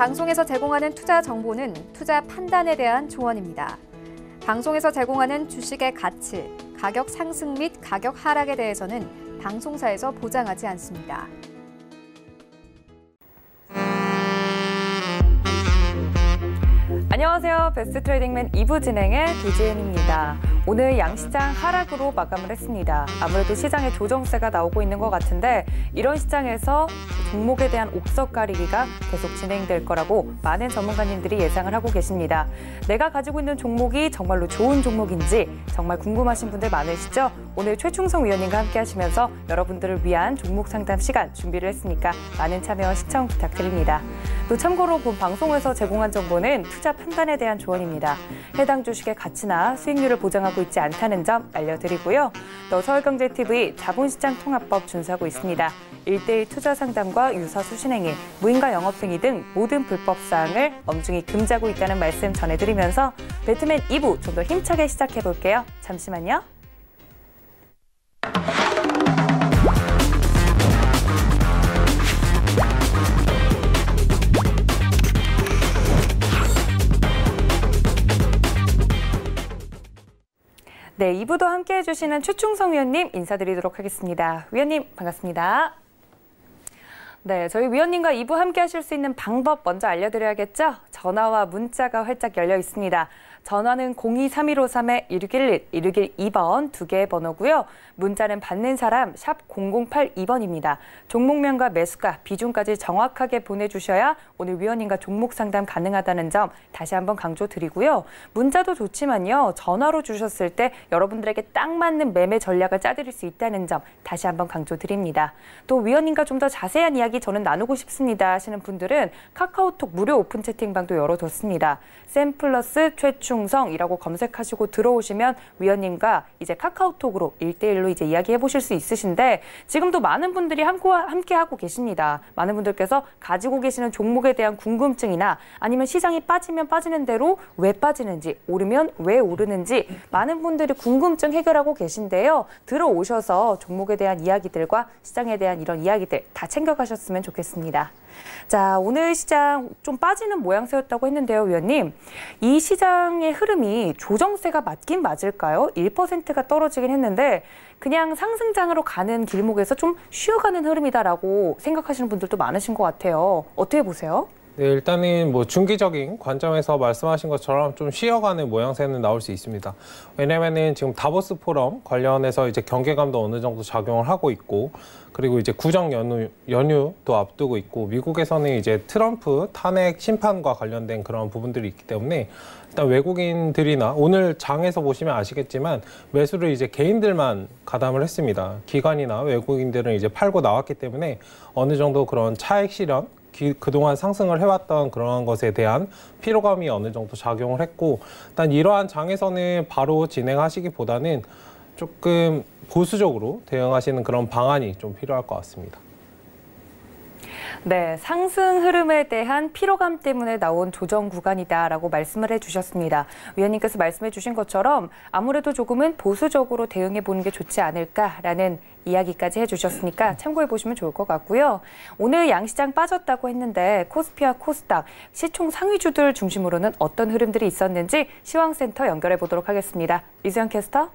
방송에서 제공하는 투자 정보는 투자 판단에 대한 조언입니다. 방송에서 제공하는 주식의 가치, 가격 상승 및 가격 하락에 대해서는 방송사에서 보장하지 않습니다. 안녕하세요. 베스트 트레이딩맨 2부 진행의 도지은입니다. 오늘 양시장 하락으로 마감을 했습니다. 아무래도 시장에 조정세가 나오고 있는 것 같은데 이런 시장에서 종목에 대한 옥석 가리기가 계속 진행될 거라고 많은 전문가님들이 예상을 하고 계십니다. 내가 가지고 있는 종목이 정말로 좋은 종목인지 정말 궁금하신 분들 많으시죠? 오늘 최충성 위원님과 함께 하시면서 여러분들을 위한 종목 상담 시간 준비를 했으니까 많은 참여와 시청 부탁드립니다. 또 참고로 본 방송에서 제공한 정보는 투자 판단에 대한 조언입니다. 해당 주식의 가치나 수익률을 보장하고 있지 않다는 점 알려드리고요. 또 서울경제TV 자본시장 통합법 준수하고 있습니다. 1:1 투자 상담과 유사 수신행위, 무인가 영업행위 등 모든 불법 사항을 엄중히 금지하고 있다는 말씀 전해드리면서 배트맨 2부 좀 더 힘차게 시작해볼게요. 잠시만요. 네, 2부도 함께해 주시는 최충성 위원님 인사드리도록 하겠습니다. 위원님 반갑습니다. 네, 저희 위원님과 2부 함께 하실 수 있는 방법 먼저 알려드려야겠죠? 전화와 문자가 활짝 열려 있습니다. 전화는 023153-1611, 1612번 두 개의 번호고요. 문자는 받는 사람 샵 0082번입니다. 종목명과 매수가, 비중까지 정확하게 보내주셔야 오늘 위원님과 종목 상담 가능하다는 점 다시 한번 강조드리고요. 문자도 좋지만요. 전화로 주셨을 때 여러분들에게 딱 맞는 매매 전략을 짜드릴 수 있다는 점 다시 한번 강조드립니다. 또 위원님과 좀 더 자세한 이야기 저는 나누고 싶습니다 하시는 분들은 카카오톡 무료 오픈 채팅방도 열어뒀습니다. 샘플러스 최충성이라고 검색하시고 들어오시면 위원님과 이제 카카오톡으로 1:1로 이제 이야기해 보실 수 있으신데 지금도 많은 분들이 함께 하고 계십니다. 많은 분들께서 가지고 계시는 종목에 대한 궁금증이나 아니면 시장이 빠지면 빠지는 대로 왜 빠지는지, 오르면 왜 오르는지 많은 분들이 궁금증 해결하고 계신데요. 들어오셔서 종목에 대한 이야기들과 시장에 대한 이런 이야기들 다 챙겨가셨으면 좋겠습니다. 자, 오늘 시장 좀 빠지는 모양새였다고 했는데요, 위원님. 이 시장의 흐름이 조정세가 맞긴 맞을까요? 1%가 떨어지긴 했는데 그냥 상승장으로 가는 길목에서 좀 쉬어가는 흐름이다라고 생각하시는 분들도 많으신 것 같아요. 어떻게 보세요? 네, 일단은 뭐 중기적인 관점에서 말씀하신 것처럼 좀 쉬어가는 모양새는 나올 수 있습니다. 왜냐면은 지금 다보스 포럼 관련해서 이제 경계감도 어느 정도 작용을 하고 있고, 그리고 이제 구정 연휴도 앞두고 있고, 미국에서는 이제 트럼프 탄핵 심판과 관련된 그런 부분들이 있기 때문에 일단 외국인들이나 오늘 장에서 보시면 아시겠지만 매수를 이제 개인들만 가담을 했습니다. 기관이나 외국인들은 이제 팔고 나왔기 때문에 어느 정도 그런 차익 실현, 그동안 상승을 해왔던 그런 것에 대한 피로감이 어느 정도 작용을 했고, 일단 이러한 장에서는 바로 진행하시기보다는 조금 보수적으로 대응하시는 그런 방안이 좀 필요할 것 같습니다. 네, 상승 흐름에 대한 피로감 때문에 나온 조정 구간이다라고 말씀을 해주셨습니다. 위원님께서 말씀해 주신 것처럼 아무래도 조금은 보수적으로 대응해 보는 게 좋지 않을까라는 이야기까지 해주셨으니까 참고해 보시면 좋을 것 같고요. 오늘 양시장 빠졌다고 했는데 코스피와 코스닥, 시총 상위주들 중심으로는 어떤 흐름들이 있었는지 시황센터 연결해 보도록 하겠습니다. 이수연 캐스터.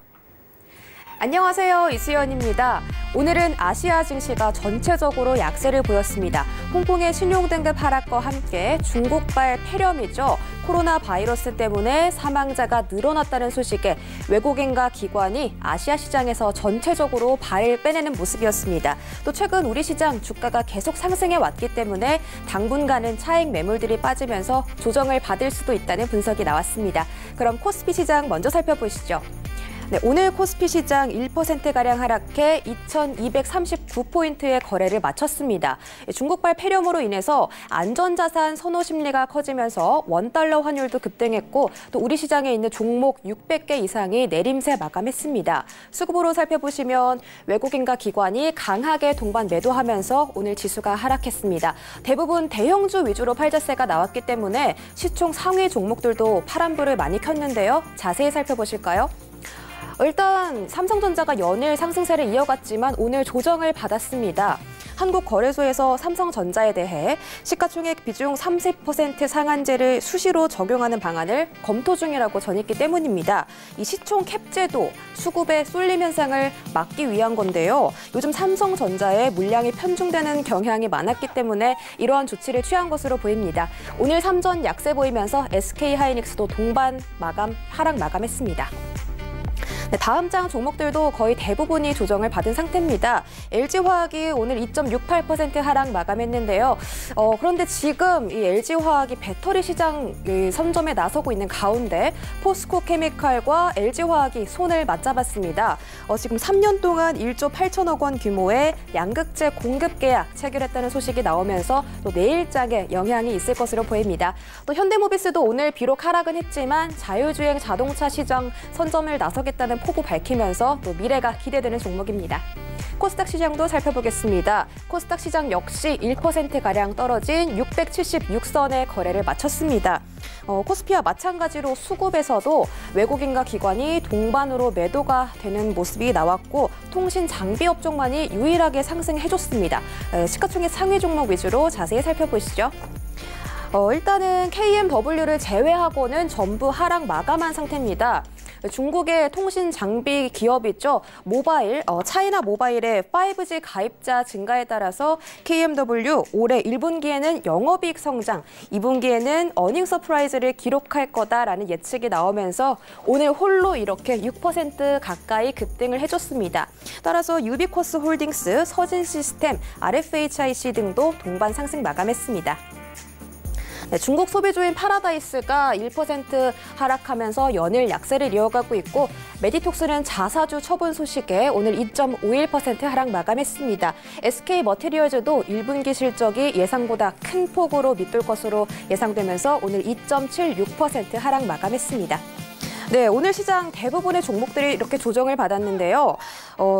안녕하세요. 이수연입니다. 오늘은 아시아 증시가 전체적으로 약세를 보였습니다. 홍콩의 신용등급 하락과 함께 중국발 폐렴이죠. 코로나 바이러스 때문에 사망자가 늘어났다는 소식에 외국인과 기관이 아시아 시장에서 전체적으로 발을 빼내는 모습이었습니다. 또 최근 우리 시장 주가가 계속 상승해 왔기 때문에 당분간은 차익 매물들이 빠지면서 조정을 받을 수도 있다는 분석이 나왔습니다. 그럼 코스피 시장 먼저 살펴보시죠. 네, 오늘 코스피 시장 1%가량 하락해 2,239포인트의 거래를 마쳤습니다. 중국발 폐렴으로 인해서 안전자산 선호 심리가 커지면서 원달러 환율도 급등했고 또 우리 시장에 있는 종목 600개 이상이 내림세 마감했습니다. 수급으로 살펴보시면 외국인과 기관이 강하게 동반 매도하면서 오늘 지수가 하락했습니다. 대부분 대형주 위주로 팔자세가 나왔기 때문에 시총 상위 종목들도 파란불을 많이 켰는데요. 자세히 살펴보실까요? 일단 삼성전자가 연일 상승세를 이어갔지만 오늘 조정을 받았습니다. 한국거래소에서 삼성전자에 대해 시가총액 비중 30% 상한제를 수시로 적용하는 방안을 검토 중이라고 전했기 때문입니다. 이 시총 캡제도 수급의 쏠림 현상을 막기 위한 건데요. 요즘 삼성전자에 물량이 편중되는 경향이 많았기 때문에 이러한 조치를 취한 것으로 보입니다. 오늘 삼전 약세 보이면서 SK하이닉스도 동반 하락 마감했습니다. 네, 다음 장 종목들도 거의 대부분이 조정을 받은 상태입니다. LG화학이 오늘 2.68% 하락 마감했는데요. 그런데 지금 이 LG화학이 배터리 시장 선점에 나서고 있는 가운데 포스코케미칼과 LG화학이 손을 맞잡았습니다. 지금 3년 동안 1조 8천억 원 규모의 양극재 공급 계약 체결했다는 소식이 나오면서 또 내일장에 영향이 있을 것으로 보입니다. 또 현대모비스도 오늘 비록 하락은 했지만 자율주행 자동차 시장 선점을 나서겠다는 포부 밝히면서 또 미래가 기대되는 종목입니다. 코스닥 시장도 살펴보겠습니다. 코스닥 시장 역시 1%가량 떨어진 676선의 거래를 마쳤습니다. 코스피와 마찬가지로 수급에서도 외국인과 기관이 동반으로 매도가 되는 모습이 나왔고 통신 장비 업종만이 유일하게 상승해줬습니다. 시가총액 상위 종목 위주로 자세히 살펴보시죠. 일단은 KMW를 제외하고는 전부 하락 마감한 상태입니다. 중국의 통신 장비 기업이죠. 차이나 모바일의 5G 가입자 증가에 따라서 KMW 올해 1분기에는 영업이익 성장, 2분기에는 어닝 서프라이즈를 기록할 거다라는 예측이 나오면서 오늘 홀로 이렇게 6% 가까이 급등을 해줬습니다. 따라서 유비코스 홀딩스, 서진시스템, RFHIC 등도 동반 상승 마감했습니다. 네, 중국 소비주인 파라다이스가 1% 하락하면서 연일 약세를 이어가고 있고 메디톡스는 자사주 처분 소식에 오늘 2.51% 하락 마감했습니다. SK머티리얼즈도 1분기 실적이 예상보다 큰 폭으로 밑돌 것으로 예상되면서 오늘 2.76% 하락 마감했습니다. 네, 오늘 시장 대부분의 종목들이 이렇게 조정을 받았는데요.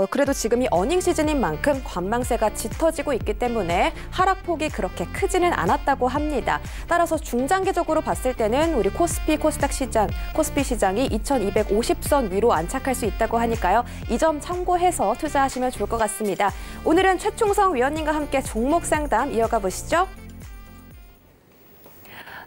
그래도 지금이 어닝 시즌인 만큼 관망세가 짙어지고 있기 때문에 하락폭이 그렇게 크지는 않았다고 합니다. 따라서 중장기적으로 봤을 때는 우리 코스피 시장이 2250선 위로 안착할 수 있다고 하니까요. 이 점 참고해서 투자하시면 좋을 것 같습니다. 오늘은 최충성 위원님과 함께 종목 상담 이어가 보시죠.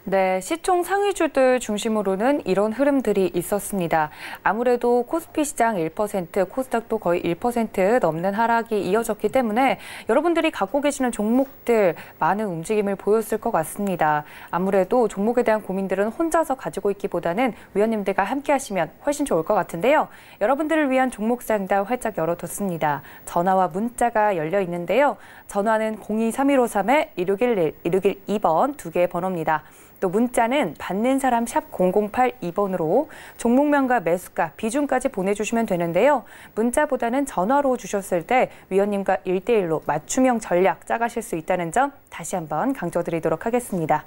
네, 시총 상위주들 중심으로는 이런 흐름들이 있었습니다. 아무래도 코스피 시장 1%, 코스닥도 거의 1% 넘는 하락이 이어졌기 때문에 여러분들이 갖고 계시는 종목들 많은 움직임을 보였을 것 같습니다. 아무래도 종목에 대한 고민들은 혼자서 가지고 있기보다는 위원님들과 함께 하시면 훨씬 좋을 것 같은데요. 여러분들을 위한 종목 상담 활짝 열어뒀습니다. 전화와 문자가 열려 있는데요. 전화는 023153-1611, 1612번 두 개의 번호입니다. 또 문자는 받는 사람 샵 0082번으로 종목명과 매수가, 비중까지 보내주시면 되는데요. 문자보다는 전화로 주셨을 때 위원님과 1대1로 맞춤형 전략 짜가실 수 있다는 점 다시 한번 강조드리도록 하겠습니다.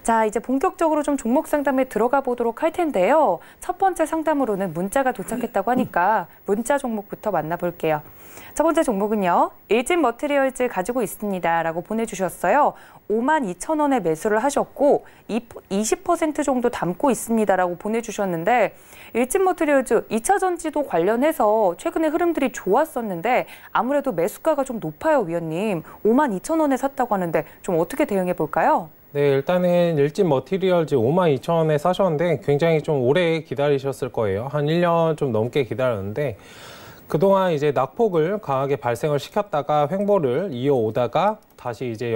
자, 이제 본격적으로 좀 종목 상담에 들어가 보도록 할 텐데요. 첫 번째 상담으로는 문자가 도착했다고 하니까 문자 종목부터 만나볼게요. 첫 번째 종목은요. 일진머티리얼즈 가지고 있습니다 라고 보내주셨어요. 52,000원에 매수를 하셨고 20% 정도 담고 있습니다 라고 보내주셨는데 일진머티리얼즈 2차 전지도 관련해서 최근에 흐름들이 좋았었는데 아무래도 매수가가 좀 높아요, 위원님. 52,000원에 샀다고 하는데 좀 어떻게 대응해 볼까요? 네, 일단은 일진머티리얼즈 52,000원에 사셨는데 굉장히 좀 오래 기다리셨을 거예요. 한 1년 좀 넘게 기다렸는데 그동안 이제 낙폭을 강하게 발생을 시켰다가 횡보를 이어오다가 다시 이제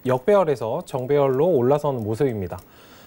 역배열에서 정배열로 올라서는 모습입니다.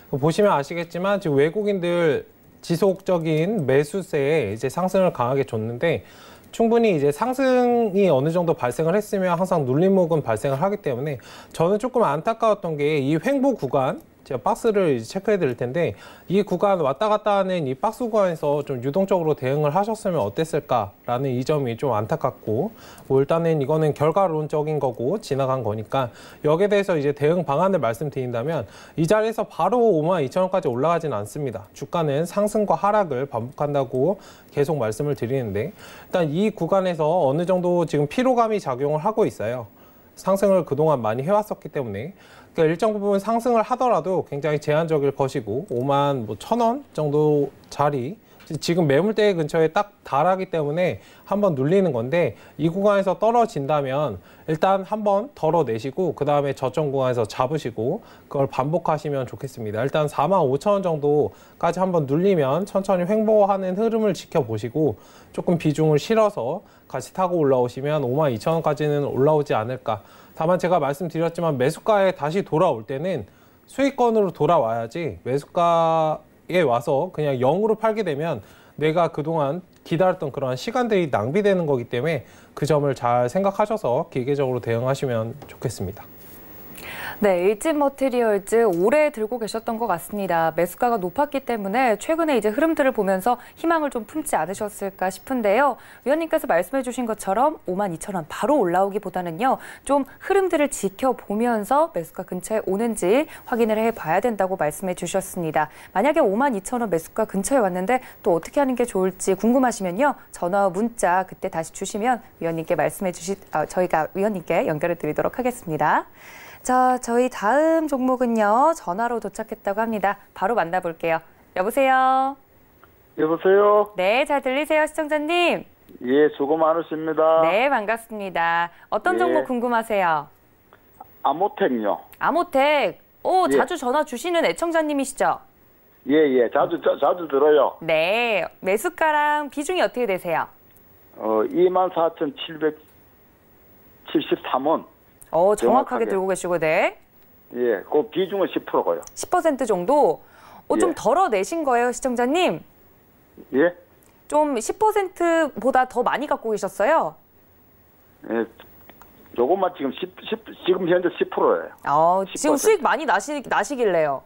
보시면 아시겠지만 지금 외국인들 지속적인 매수세에 이제 상승을 강하게 줬는데 충분히 이제 상승이 어느 정도 발생을 했으면 항상 눌림목은 발생을 하기 때문에 저는 조금 안타까웠던 게 이 횡보 구간, 제가 박스를 이제 체크해 드릴 텐데 이 구간 왔다 갔다 하는 이 박스 구간에서 좀 유동적으로 대응을 하셨으면 어땠을까라는 이 점이 좀 안타깝고 뭐 일단은 이거는 결과론적인 거고 지나간 거니까 여기에 대해서 이제 대응 방안을 말씀드린다면 이 자리에서 바로 52,000원까지 올라가지는 않습니다. 주가는 상승과 하락을 반복한다고 계속 말씀을 드리는데 일단 이 구간에서 어느 정도 지금 피로감이 작용을 하고 있어요. 상승을 그동안 많이 해왔었기 때문에 그러니까 일정 부분 상승을 하더라도 굉장히 제한적일 것이고 51,000원 정도 자리 지금 매물대 근처에 딱 달하기 때문에 한번 눌리는 건데 이 구간에서 떨어진다면 일단 한번 덜어내시고 그 다음에 저점 구간에서 잡으시고 그걸 반복하시면 좋겠습니다. 일단 45,000원 정도까지 한번 눌리면 천천히 횡보하는 흐름을 지켜보시고 조금 비중을 실어서 같이 타고 올라오시면 52,000원까지는 올라오지 않을까. 다만 제가 말씀드렸지만 매수가에 다시 돌아올 때는 수익권으로 돌아와야지 매수가에 와서 그냥 0으로 팔게 되면 내가 그동안 기다렸던 그런 시간들이 낭비되는 거기 때문에 그 점을 잘 생각하셔서 기계적으로 대응하시면 좋겠습니다. 네, 일진머티리얼즈 오래 들고 계셨던 것 같습니다. 매수가가 높았기 때문에 최근에 이제 흐름들을 보면서 희망을 좀 품지 않으셨을까 싶은데요. 위원님께서 말씀해 주신 것처럼 52,000원 바로 올라오기보다는요. 좀 흐름들을 지켜보면서 매수가 근처에 오는지 확인을 해봐야 된다고 말씀해 주셨습니다. 만약에 52,000원 매수가 근처에 왔는데 또 어떻게 하는 게 좋을지 궁금하시면요. 전화와 문자 그때 다시 주시면 위원님께 저희가 위원님께 연결해 드리도록 하겠습니다. 자, 저희 다음 종목은요. 전화로 도착했다고 합니다. 바로 만나볼게요. 여보세요? 여보세요? 네, 잘 들리세요, 시청자님? 예, 수고 많으십니다. 네, 반갑습니다. 어떤 종목 궁금하세요? 아모텍요. 아모텍. 오, 예. 자주 전화 주시는 애청자님이시죠? 예, 자주 들어요. 네, 매수가랑 비중이 어떻게 되세요? 24,773원. 정확하게 정확하게. 들고 계시고, 네. 예, 그 비중은 10%고요. 10% 정도? 좀 예. 덜어내신 거예요, 시청자님? 예? 좀 10%보다 더 많이 갖고 계셨어요? 예, 요것만 지금 현재 10%예요. 지금 10%. 수익 많이 나시길래요.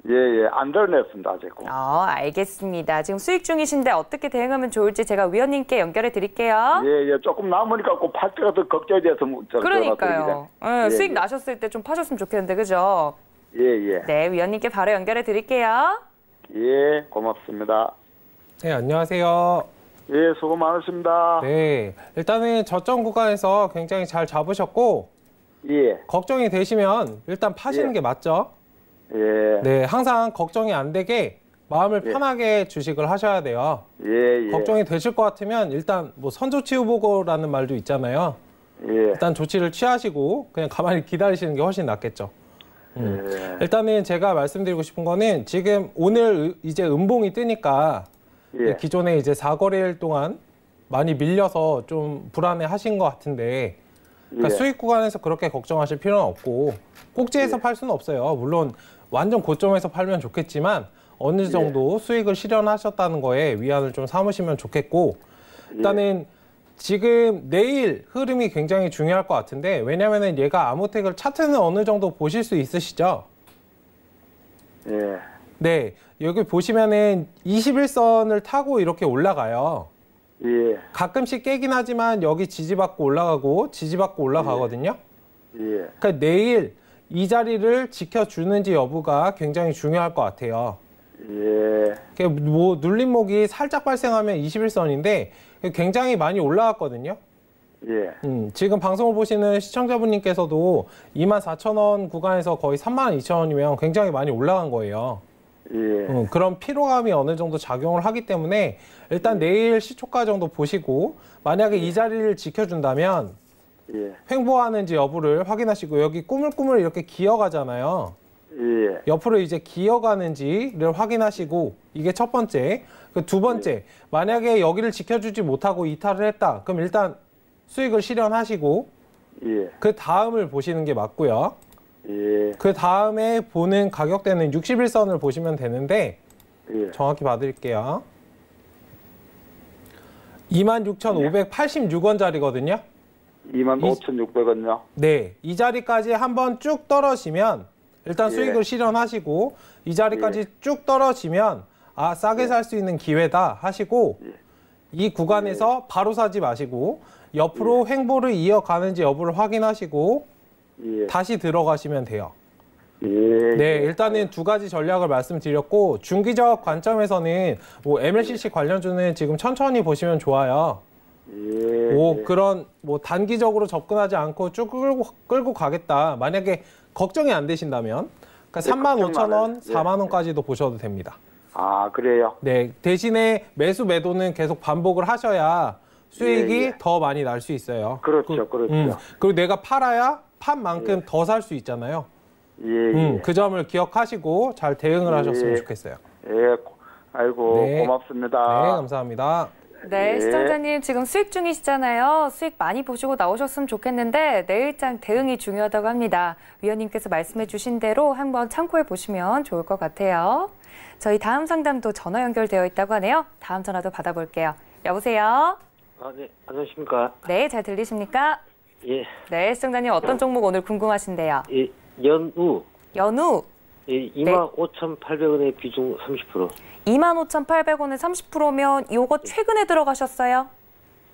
예, 안 덜어냈습니다, 아직. 알겠습니다. 지금 수익 중이신데 어떻게 대응하면 좋을지 제가 위원님께 연결해 드릴게요. 예, 조금 남으니까 꼭 팔 때가 더 걱정이 돼서 그러니까요. 예, 수익 예. 나셨을 때 좀 파셨으면 좋겠는데, 그죠? 예. 네, 위원님께 바로 연결해 드릴게요. 예, 고맙습니다. 네, 안녕하세요. 예, 수고 많으십니다. 네, 일단은 저점 구간에서 굉장히 잘 잡으셨고 예, 걱정이 되시면 일단 파시는 예. 게 맞죠? 예, 네, 항상 걱정이 안 되게 마음을 예. 편하게 주식을 하셔야 돼요. 예. 걱정이 되실 것 같으면 일단 뭐 선조치유보고라는 말도 있잖아요. 예. 일단 조치를 취하시고 그냥 가만히 기다리시는 게 훨씬 낫겠죠. 예. 일단은 제가 말씀드리고 싶은 거는 지금 오늘 이제 음봉이 뜨니까 예. 기존에 이제 4거래일 동안 많이 밀려서 좀 불안해 하신 것 같은데 그러니까 예. 수익 구간에서 그렇게 걱정하실 필요는 없고 꼭지에서 예. 팔 수는 없어요. 물론 완전 고점에서 팔면 좋겠지만 어느 정도 수익을 실현하셨다는 거에 위안을 좀 삼으시면 좋겠고 일단은 지금 내일 흐름이 굉장히 중요할 것 같은데 왜냐면은 얘가 아모텍을 차트는 어느 정도 보실 수 있으시죠? 예. 네, 여기 보시면은 21선을 타고 이렇게 올라가요. 예. 가끔씩 깨긴 하지만 여기 지지받고 올라가고 지지받고 올라가거든요. 예. 그러니까 내일 이 자리를 지켜주는지 여부가 굉장히 중요할 것 같아요. 예. 뭐 눌림목이 살짝 발생하면 21선인데 굉장히 많이 올라왔거든요. 예. 지금 방송을 보시는 시청자분님께서도 24,000원 구간에서 거의 32,000원이면 굉장히 많이 올라간 거예요. 예. 그런 피로감이 어느 정도 작용을 하기 때문에 일단 내일 시초가 정도 보시고 만약에 이 자리를 지켜준다면 예. 횡보하는지 여부를 확인하시고 여기 꾸물꾸물 이렇게 기어가잖아요. 예. 옆으로 이제 기어가는지를 확인하시고 이게 첫 번째. 그 두 번째, 만약에 여기를 지켜주지 못하고 이탈을 했다. 그럼 일단 수익을 실현하시고 예. 그 다음을 보시는 게 맞고요. 예. 그 다음에 보는 가격대는 61선을 보시면 되는데 예. 정확히 봐드릴게요. 26,586원짜리거든요. 25,600원요. 네, 이 자리까지 한번 쭉 떨어지면 일단 예. 수익을 실현하시고 이 자리까지 쭉 떨어지면 싸게 살 수 있는 기회다 하시고 이 구간에서 바로 사지 마시고 옆으로 횡보를 이어가는지 여부를 확인하시고 예. 다시 들어가시면 돼요. 예. 네, 일단은 두 가지 전략을 말씀드렸고 중기적 관점에서는 뭐 MLCC 관련주는 지금 천천히 보시면 좋아요. 예. 뭐 그런 뭐 단기적으로 접근하지 않고 쭉 끌고 가겠다. 만약에 걱정이 안 되신다면 그러니까 35,000원, 예. 4만 원까지도 보셔도 됩니다. 아, 그래요? 네, 대신에 매수 매도는 계속 반복을 하셔야 수익이 예, 예. 더 많이 날 수 있어요. 그렇죠, 그렇죠. 그리고 내가 팔아야 판 만큼 더 살 수 있잖아요. 예. 그 점을 기억하시고 잘 대응을 하셨으면 좋겠어요. 예, 아이고, 네. 고맙습니다. 네, 감사합니다. 네, 네. 시청자님 지금 수익 중이시잖아요. 수익 많이 보시고 나오셨으면 좋겠는데 내일장 대응이 중요하다고 합니다. 위원님께서 말씀해 주신 대로 한번 참고해 보시면 좋을 것 같아요. 저희 다음 상담도 전화 연결되어 있다고 하네요. 다음 전화도 받아볼게요. 여보세요? 아, 네. 안녕하십니까? 네, 잘 들리십니까? 예. 네, 시청자님 어떤 종목 오늘 궁금하신데요? 예, 연우. 연우 예, 25,800원의 비중 30%. 25,800원에 30%면 요거 최근에 들어가셨어요?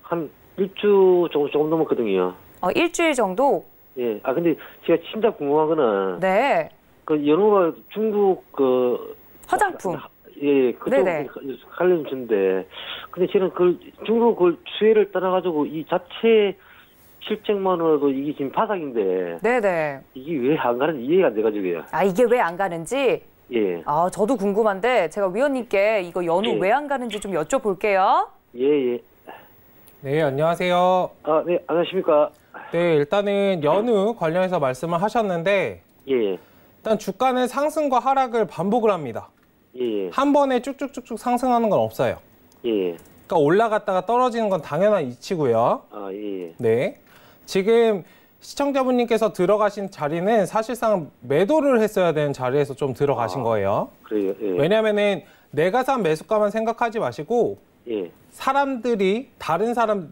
한 일주 조금 넘었거든요. 일주일 정도? 예. 아, 근데 제가 진짜 궁금한 거는 네. 그 연우가 중국 화장품. 예, 그쪽 네네. 관련주인데 근데 저는 그 중국 그 수혜를 떠나가지고 이 자체 실적만으로도 이게 지금 바닥인데 네네. 이게 왜 안 가는지 이해가 안 돼가지고요. 아, 이게 왜 안 가는지? 예. 아, 저도 궁금한데 제가 위원님께 이거 연우 예. 왜 안 가는지 좀 여쭤볼게요. 예. 네, 안녕하세요. 아, 네. 안녕하십니까? 네, 일단은 연우 관련해서 말씀을 하셨는데 예. 일단 주가는 상승과 하락을 반복을 합니다. 예. 한 번에 쭉쭉쭉쭉 상승하는 건 없어요. 예. 그러니까 올라갔다가 떨어지는 건 당연한 이치고요. 아, 예. 네. 지금 시청자분님께서 들어가신 자리는 사실상 매도를 했어야 되는 자리에서 좀 들어가신 거예요. 그래요. 예. 왜냐면은 내가 산 매수가만 생각하지 마시고 예. 사람들이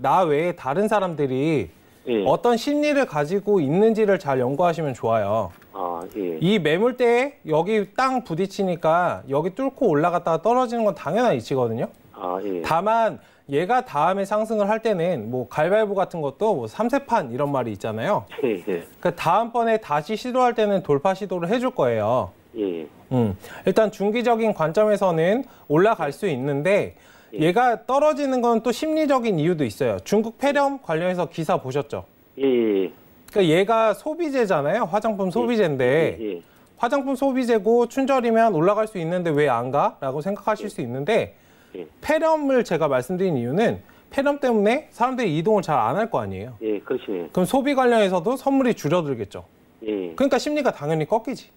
나 외에 다른 사람들이 예. 어떤 심리를 가지고 있는지를 잘 연구하시면 좋아요. 아, 예. 이 매물대에 여기 땅 부딪히니까 여기 뚫고 올라갔다가 떨어지는 건 당연한 이치거든요. 아, 예. 다만 얘가 다음에 상승을 할 때는 뭐 가위바위보 같은 것도 뭐 3세판 이런 말이 있잖아요. 예. 그 다음번에 다시 시도할 때는 돌파 시도를 해줄 거예요. 예. 일단 중기적인 관점에서는 올라갈 수 있는데 얘가 떨어지는 건 또 심리적인 이유도 있어요. 중국 폐렴 관련해서 기사 보셨죠? 예. 그러니까 얘가 소비재잖아요. 화장품 소비재인데 예. 화장품 소비재고 춘절이면 올라갈 수 있는데 왜 안 가? 라고 생각하실 수 있는데 예. 폐렴을 제가 말씀드린 이유는 폐렴 때문에 사람들이 이동을 잘 안 할 거 아니에요. 예. 그렇지. 그럼 소비 관련해서도 선물이 줄어들겠죠. 예. 그러니까 심리가 당연히 꺾이지.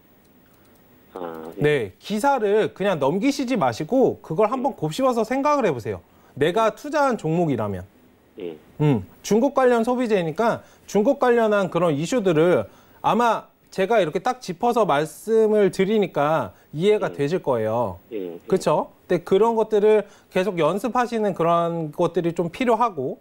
아, 예. 네, 기사를 그냥 넘기시지 마시고 그걸 한번 곱씹어서 생각을 해보세요. 내가 투자한 종목이라면. 예. 중국 관련 소비재니까 중국 관련한 그런 이슈들을 아마 제가 이렇게 딱 짚어서 말씀을 드리니까 이해가 되실 거예요. 예. 그렇죠? 근데 그런 것들을 계속 연습하시는 그런 것들이 좀 필요하고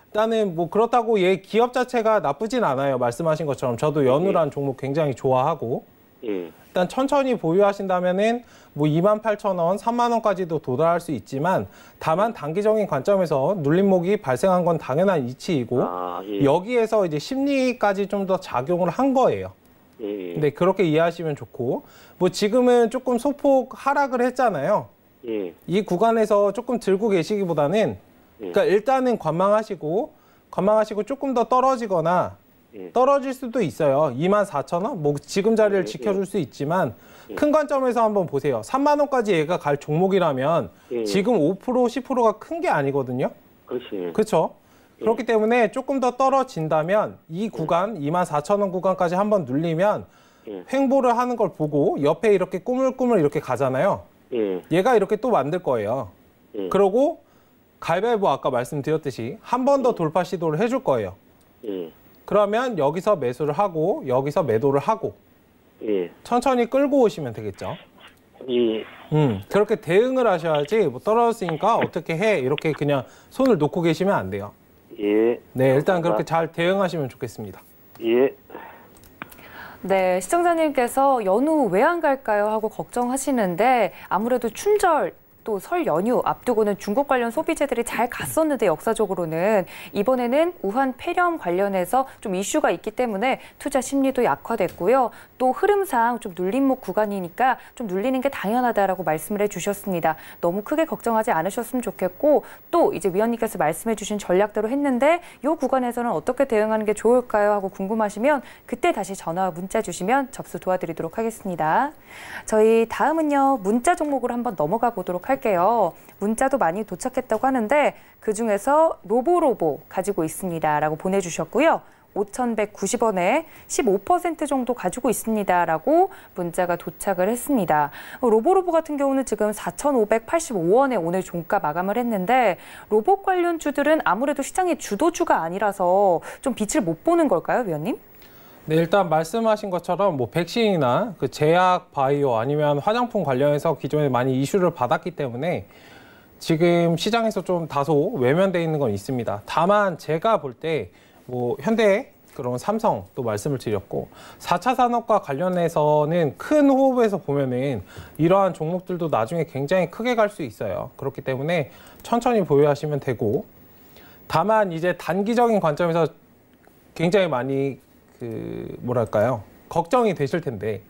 일단은 뭐 그렇다고 얘 기업 자체가 나쁘진 않아요. 말씀하신 것처럼 저도 연우란 종목 굉장히 좋아하고 예. 일단 천천히 보유하신다면은 뭐 28,000원, 3만 원까지도 도달할 수 있지만 다만 단기적인 관점에서 눌림목이 발생한 건 당연한 이치이고 아, 예. 여기에서 이제 심리까지 좀 더 작용을 한 거예요. 예. 근데 그렇게 이해하시면 좋고 뭐 지금은 조금 소폭 하락을 했잖아요. 예. 이 구간에서 조금 들고 계시기보다는 그러니까 일단은 관망하시고 조금 더 떨어지거나 예. 떨어질 수도 있어요. 24,000원? 뭐 지금 자리를 지켜줄 수 있지만 큰 관점에서 한번 보세요. 3만 원까지 얘가 갈 종목이라면 지금 5%, 10%가 큰 게 아니거든요. 그렇지. 그렇죠? 그렇기 때문에 조금 더 떨어진다면 이 구간, 24,000원 구간까지 한번 눌리면 횡보를 하는 걸 보고 옆에 이렇게 꾸물꾸물 이렇게 가잖아요. 예. 얘가 이렇게 또 만들 거예요. 그러고 가위바위보 아까 말씀드렸듯이 한 번 더 돌파 시도를 해줄 거예요. 예. 그러면 여기서 매수를 하고 여기서 매도를 하고 예. 천천히 끌고 오시면 되겠죠. 예. 그렇게 대응을 하셔야지 뭐 떨어졌으니까 어떻게 해 이렇게 그냥 손을 놓고 계시면 안 돼요. 예. 네, 일단 그렇게 잘 대응하시면 좋겠습니다. 예. 네, 시청자님께서 연우 왜 안 갈까요? 하고 걱정하시는데 아무래도 춘절 또 설 연휴 앞두고는 중국 관련 소비재들이 잘 갔었는데 역사적으로는 이번에는 우한 폐렴 관련해서 좀 이슈가 있기 때문에 투자 심리도 약화됐고요. 또 흐름상 좀 눌림목 구간이니까 좀 눌리는 게 당연하다라고 말씀을 해주셨습니다. 너무 크게 걱정하지 않으셨으면 좋겠고 또 이제 위원님께서 말씀해주신 전략대로 했는데 이 구간에서는 어떻게 대응하는 게 좋을까요? 하고 궁금하시면 그때 다시 전화와 문자 주시면 접수 도와드리도록 하겠습니다. 저희 다음은요. 문자 종목으로 한번 넘어가 보도록 할게요. 문자도 많이 도착했다고 하는데 그중에서 로보로보 가지고 있습니다. 라고 보내주셨고요. 5,190원에 15% 정도 가지고 있습니다라고 문자가 도착을 했습니다. 로보로보 같은 경우는 지금 4,585원에 오늘 종가 마감을 했는데 로봇 관련주들은 아무래도 시장의 주도주가 아니라서 좀 빛을 못 보는 걸까요, 위원님? 네, 일단 말씀하신 것처럼 뭐 백신이나 그 제약 바이오 아니면 화장품 관련해서 기존에 많이 이슈를 받았기 때문에 지금 시장에서 좀 다소 외면돼 있는 건 있습니다. 다만 제가 볼 때 뭐 현대 그런 삼성 또 말씀을 드렸고 4차 산업과 관련해서는 큰 호흡에서 보면은 이러한 종목들도 나중에 굉장히 크게 갈 수 있어요. 그렇기 때문에 천천히 보유하시면 되고 다만 이제 단기적인 관점에서 굉장히 많이 뭐랄까요? 걱정이 되실 텐데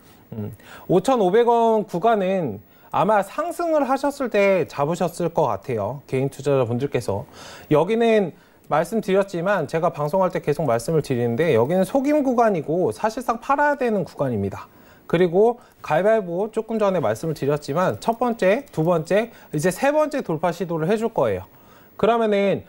5,500원 구간은 아마 상승을 하셨을 때 잡으셨을 것 같아요. 개인 투자자분들께서. 여기는 말씀드렸지만 제가 방송할 때 계속 말씀을 드리는데 여기는 속임 구간이고 사실상 팔아야 되는 구간입니다. 그리고 가위바위보 조금 전에 말씀을 드렸지만 첫 번째, 두 번째, 이제 세 번째 돌파 시도를 해줄 거예요. 그러면은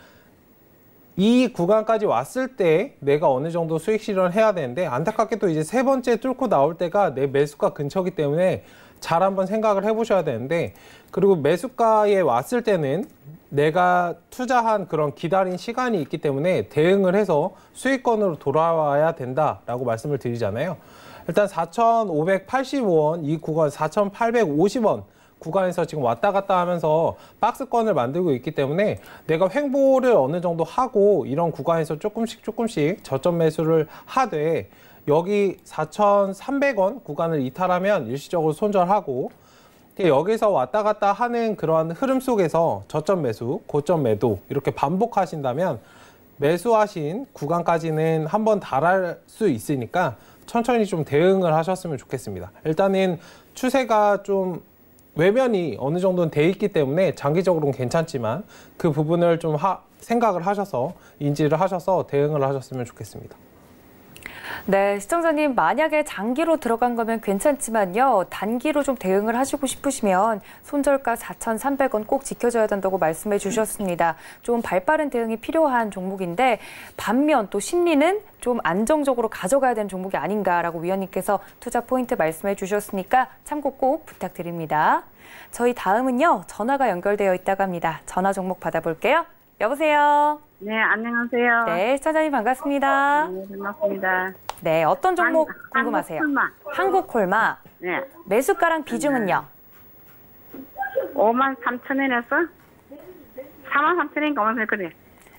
이 구간까지 왔을 때 내가 어느 정도 수익 실현을 해야 되는데 안타깝게도 이제 세 번째 뚫고 나올 때가 내 매수가 근처이기 때문에 잘 한번 생각을 해보셔야 되는데 그리고 매수가에 왔을 때는 내가 투자한 그런 기다린 시간이 있기 때문에 대응을 해서 수익권으로 돌아와야 된다라고 말씀을 드리잖아요. 일단 4,585원 이 구간 4,850원 구간에서 지금 왔다 갔다 하면서 박스권을 만들고 있기 때문에 내가 횡보를 어느 정도 하고 이런 구간에서 조금씩 저점 매수를 하되 여기 4,300원 구간을 이탈하면 일시적으로 손절하고 여기서 왔다 갔다 하는 그러한 흐름 속에서 저점 매수, 고점 매도 이렇게 반복하신다면 매수하신 구간까지는 한번 달할 수 있으니까 천천히 좀 대응을 하셨으면 좋겠습니다. 일단은 추세가 좀 외면이 어느 정도는 돼 있기 때문에 장기적으로는 괜찮지만 그 부분을 좀 생각을 하셔서 인지를 하셔서 대응을 하셨으면 좋겠습니다. 네, 시청자님 만약에 장기로 들어간 거면 괜찮지만요. 단기로 좀 대응을 하시고 싶으시면 손절가 4,300원 꼭 지켜줘야 된다고 말씀해 주셨습니다. 좀 발빠른 대응이 필요한 종목인데 반면 또 심리는 좀 안정적으로 가져가야 되는 종목이 아닌가라고 위원님께서 투자 포인트 말씀해 주셨으니까 참고 꼭 부탁드립니다. 저희 다음은요. 전화가 연결되어 있다고 합니다. 전화 종목 받아볼게요. 여보세요. 네, 안녕하세요. 네, 시청자님 반갑습니다. 네, 반갑습니다. 네, 어떤 종목 궁금하세요? 한국콜마. 네. 매수가랑 비중은요? 53,000원에서 43,000원인가 오면서 그래.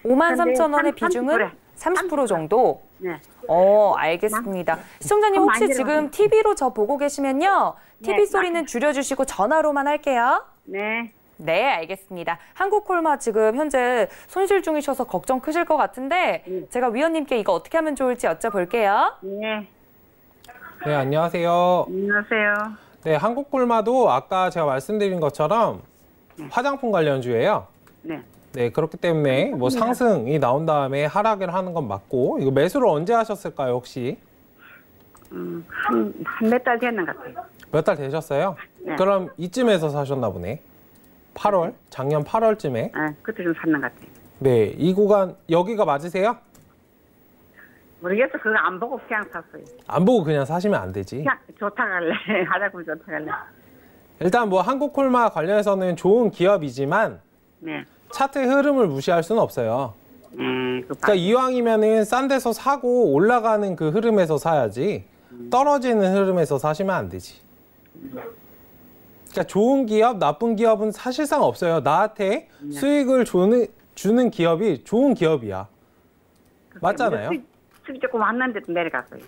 53,000원의 비중은 30% 정도? 네. 알겠습니다. 시청자님 혹시 지금 TV로 저 보고 계시면요. TV 네. 소리는 줄여주시고 전화로만 할게요. 네. 네, 알겠습니다. 한국콜마 지금 현재 손실 중이셔서 걱정 크실 것 같은데 제가 위원님께 이거 어떻게 하면 좋을지 여쭤볼게요. 네. 네, 안녕하세요. 안녕하세요. 네, 한국콜마도 아까 제가 말씀드린 것처럼 화장품 관련주예요. 네. 네, 그렇기 때문에 뭐 상승이 나온 다음에 하락을 하는 건 맞고 이거 매수를 언제 하셨을까요, 혹시? 한 몇 달 됐는 것 같아요. 몇 달 되셨어요? 네. 그럼 이쯤에서 사셨나 보네. 8월? 작년 8월쯤에? 네, 그때 좀 샀는 것 같아요. 네, 이 구간 여기가 맞으세요? 모르겠어. 그거 안 보고 그냥 샀어요. 안 보고 그냥 사시면 안 되지. 그냥 좋다 갈래. 하자고 좋다 갈래. 일단 뭐 한국콜마 관련해서는 좋은 기업이지만 네. 차트 흐름을 무시할 수는 없어요. 그러니까 이왕이면은 싼 데서 사고 올라가는 그 흐름에서 사야지 떨어지는 흐름에서 사시면 안 되지. 그러니까 좋은 기업, 나쁜 기업은 사실상 없어요. 나한테 수익을 주는 기업이 좋은 기업이야. 맞잖아요. 수익 조금 왔는데도 내려갔어요.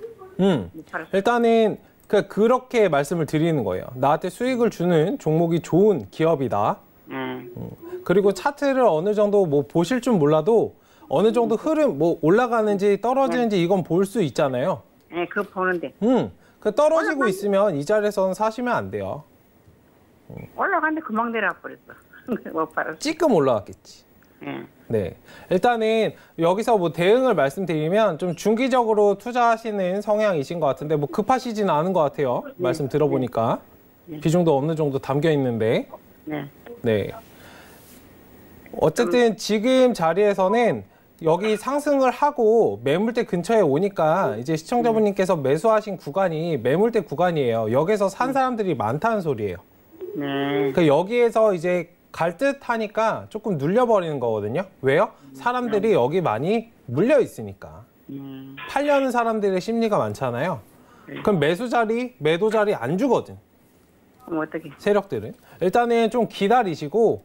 일단은 그렇게 말씀을 드리는 거예요. 나한테 수익을 주는 종목이 좋은 기업이다. 그리고 차트를 어느 정도 뭐 보실 줄 몰라도 어느 정도 흐름, 뭐 올라가는지 떨어지는지 이건 볼 수 있잖아요. 네, 그거 보는데. 그 떨어지고 있으면 이 자리에서는 사시면 안 돼요. 올라갔는데 금방 내려와 버렸어. 못 팔았어. 찌끔 올라갔겠지. 네. 네. 일단은 여기서 뭐 대응을 말씀드리면 좀 중기적으로 투자하시는 성향이신 것 같은데 뭐 급하시지는 않은 것 같아요. 말씀 들어보니까. 비중도 어느 정도 담겨 있는데. 네. 네. 어쨌든 지금 자리에서는 여기 상승을 하고 매물대 근처에 오니까 이제 시청자분님께서 매수하신 구간이 매물대 구간이에요. 여기서 산 사람들이 많다는 소리예요. 네. 그 여기에서 이제 갈 듯 하니까 조금 눌려버리는 거거든요. 왜요? 사람들이 여기 많이 물려 있으니까. 팔려는 사람들의 심리가 많잖아요. 그럼 매수 자리, 매도 자리 안 주거든. 그럼 어떻게? 세력들은. 일단은 좀 기다리시고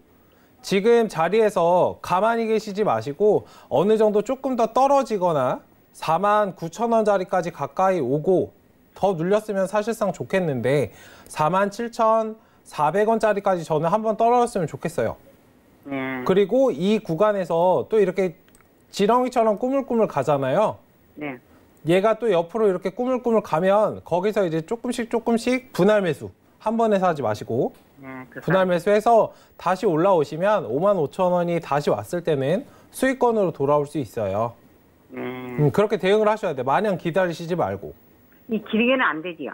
지금 자리에서 가만히 계시지 마시고 어느 정도 조금 더 떨어지거나 49,000원짜리까지 가까이 오고 더 눌렸으면 사실상 좋겠는데 47,400원짜리까지 저는 한번 떨어졌으면 좋겠어요. 네. 그리고 이 구간에서 또 이렇게 지렁이처럼 꾸물꾸물 가잖아요. 네. 얘가 또 옆으로 이렇게 꾸물꾸물 가면 거기서 이제 조금씩 분할 매수 한 번에 사지 마시고 네. 분할 매수해서 다시 올라오시면 55,000원이 다시 왔을 때는 수익권으로 돌아올 수 있어요. 그렇게 대응을 하셔야 돼. 마냥 기다리시지 말고. 이 길게는 안 되지요.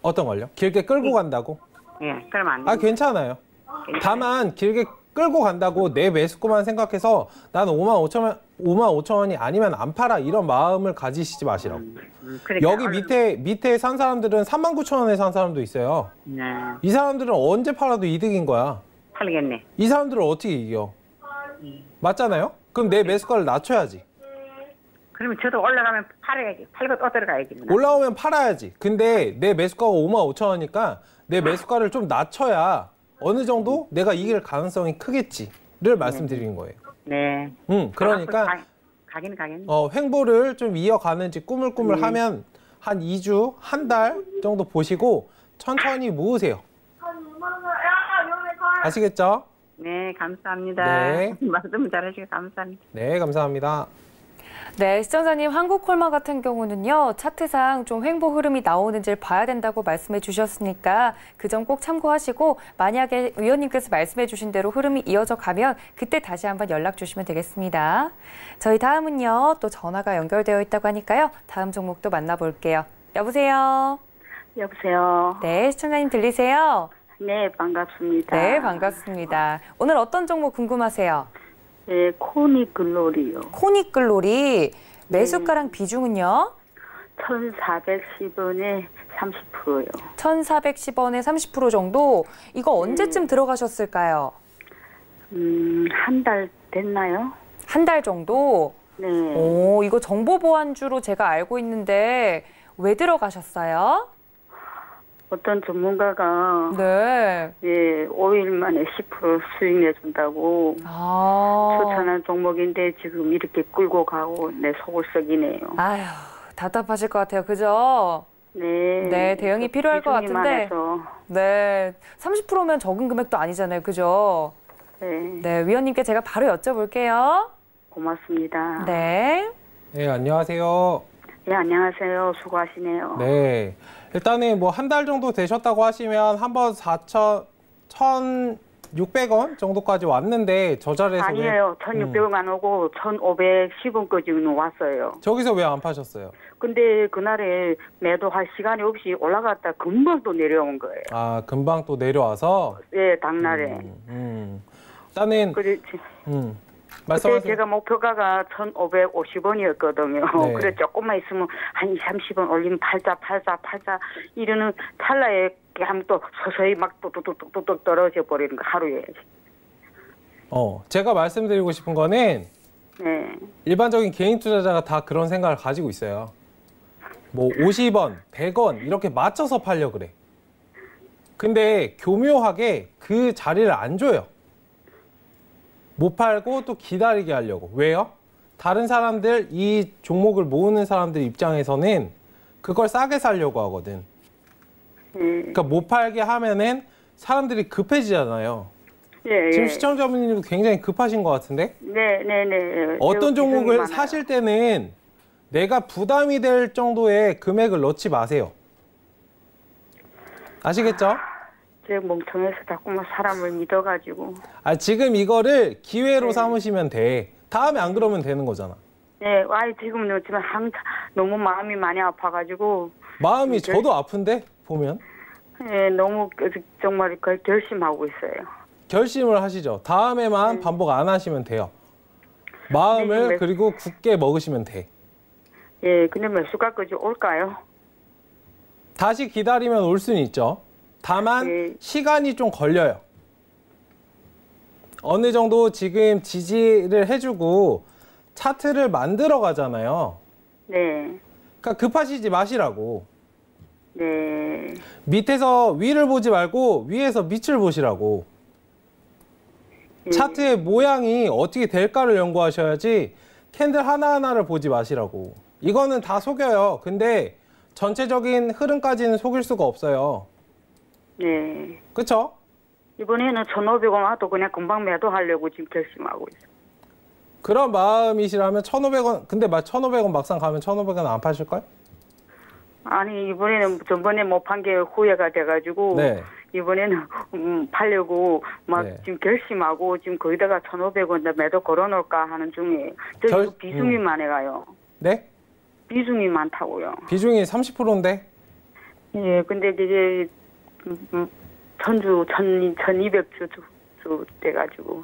어떤 걸요? 길게 끌고 간다고? 예, 그러면 안 돼. 아, 괜찮아요. 다만 길게 끌고 간다고 내 매수권만 생각해서 나는 55,000원이 아니면 안 팔아 이런 마음을 가지시지 마시라고. 그러니까 여기 밑에 산 사람들은 39,000원에 산 사람도 있어요. 네. 이 사람들은 언제 팔아도 이득인 거야. 팔겠네. 이 사람들을 어떻게 이겨? 맞잖아요? 그럼 내 매수가를 낮춰야지. 그러면 저도 올라가면 팔아야지. 팔고 또 들어가야지. 뭐. 올라오면 팔아야지. 근데 내 매수가가 55,000원이니까 내 매수가를 좀 낮춰야 어느 정도 내가 이길 가능성이 크겠지를 말씀드리는 거예요. 네. 그러니까 가기는 가겠네. 횡보를 좀 이어가는지 꾸물꾸물 하면 한 2주, 한 달 정도 보시고 천천히 모으세요. 아시겠죠? 네, 감사합니다. 네. 말씀 잘해주셔서 감사합니다. 네, 감사합니다. 네, 시청자님 한국콜마 같은 경우는요. 차트상 좀 횡보 흐름이 나오는지를 봐야 된다고 말씀해 주셨으니까 그 점 꼭 참고하시고 만약에 위원님께서 말씀해 주신 대로 흐름이 이어져 가면 그때 다시 한번 연락 주시면 되겠습니다. 저희 다음은요. 또 전화가 연결되어 있다고 하니까요. 다음 종목도 만나볼게요. 여보세요? 여보세요. 네, 시청자님 들리세요? 네, 반갑습니다. 네, 반갑습니다. 오늘 어떤 종목 궁금하세요? 네, 코니글로리요. 코니글로리 매수가랑 비중은요? 1,410원에 30%요. 1,410원에 30% 정도? 이거 언제쯤 들어가셨을까요? 한 달 됐나요? 한 달 정도? 네. 오, 이거 정보 보안주로 제가 알고 있는데 왜 들어가셨어요? 어떤 전문가가 네. 예, 5일 만에 10% 수익 내준다고 추천한 종목인데 지금 이렇게 끌고 가고 내 속을 썩이네요. 아휴, 답답하실 것 같아요. 그죠? 네. 네, 대응이 필요할 것 같은데. 해서. 네, 30%면 적은 금액도 아니잖아요. 그죠? 네. 네, 위원님께 제가 바로 여쭤볼게요. 고맙습니다. 네. 네, 안녕하세요. 네, 안녕하세요. 수고하시네요. 네. 일단은 뭐 한 달 정도 되셨다고 하시면 한번 4,600원 정도까지 왔는데 저 자리에서 아니에요. 1,600원 안 오고 1,510원까지는 왔어요. 저기서 왜 안 파셨어요? 근데 그날에 매도할 시간이 없이 올라갔다 금방 또 내려온 거예요. 아, 금방 또 내려와서? 네, 당날에. 일단은 그때 말씀하세요. 제가 목표가가 1,550원이었거든요. 네. 그래 조금만 있으면 한 20, 30원 올리면 팔자 이러는 찰나에 하면 또 서서히 막 뚝뚝뚝뚝 떨어져 버리는 거 하루에. 제가 말씀드리고 싶은 거는 네. 일반적인 개인 투자자가 다 그런 생각을 가지고 있어요. 뭐 50원, 100원 이렇게 맞춰서 팔려 그래. 근데 교묘하게 그 자리를 안 줘요. 못 팔고 또 기다리게 하려고. 왜요? 다른 사람들, 이 종목을 모으는 사람들 입장에서는 그걸 싸게 사려고 하거든. 그러니까 못 팔게 하면은 사람들이 급해지잖아요. 예, 지금 예. 시청자분님도 굉장히 급하신 것 같은데? 네. 어떤 종목을 많아요. 사실 때는 내가 부담이 될 정도의 금액을 넣지 마세요. 아시겠죠? 제가 멍청해서 자꾸만 사람을 믿어가지고. 지금 이거를 기회로 네. 삼으시면 돼. 다음에 안 그러면 되는 거잖아. 네, 지금은 너무 마음이 많이 아파가지고. 마음이 저도 아픈데 보면 예, 너무 정말 결심하고 있어요. 결심을 하시죠. 다음에만 반복 안 하시면 돼요. 마음을 네. 그리고 굳게 먹으시면 돼. 예, 근데 매수가까지 올까요? 다시 기다리면 올 수는 있죠. 다만 네. 시간이 좀 걸려요. 어느 정도 지금 지지를 해주고 차트를 만들어 가잖아요. 네. 그러니까 급하시지 마시라고. 네. 밑에서 위를 보지 말고 위에서 밑을 보시라고. 예. 차트의 모양이 어떻게 될까를 연구하셔야지 캔들 하나하나를 보지 마시라고. 이거는 다 속여요. 근데 전체적인 흐름까지는 속일 수가 없어요. 네. 그쵸? 이번에는 1,500원 와도 그냥 금방 매도하려고 지금 결심하고 있어요. 그런 마음이시라면 1,500원, 근데 1,500원 막상 가면 1,500원 안 파실걸? 아니, 이번에는 전번에 못 판 게 후회가 돼가지고. 네. 이번에는 팔려고 막 네. 지금 결심하고 지금 거기다가 1,500원 매도 걸어놓을까 하는 중에 저 비중이 많아가요. 네? 비중이 많다고요. 비중이 30%인데? 예, 근데 이게 전주 1,200주 돼가지고.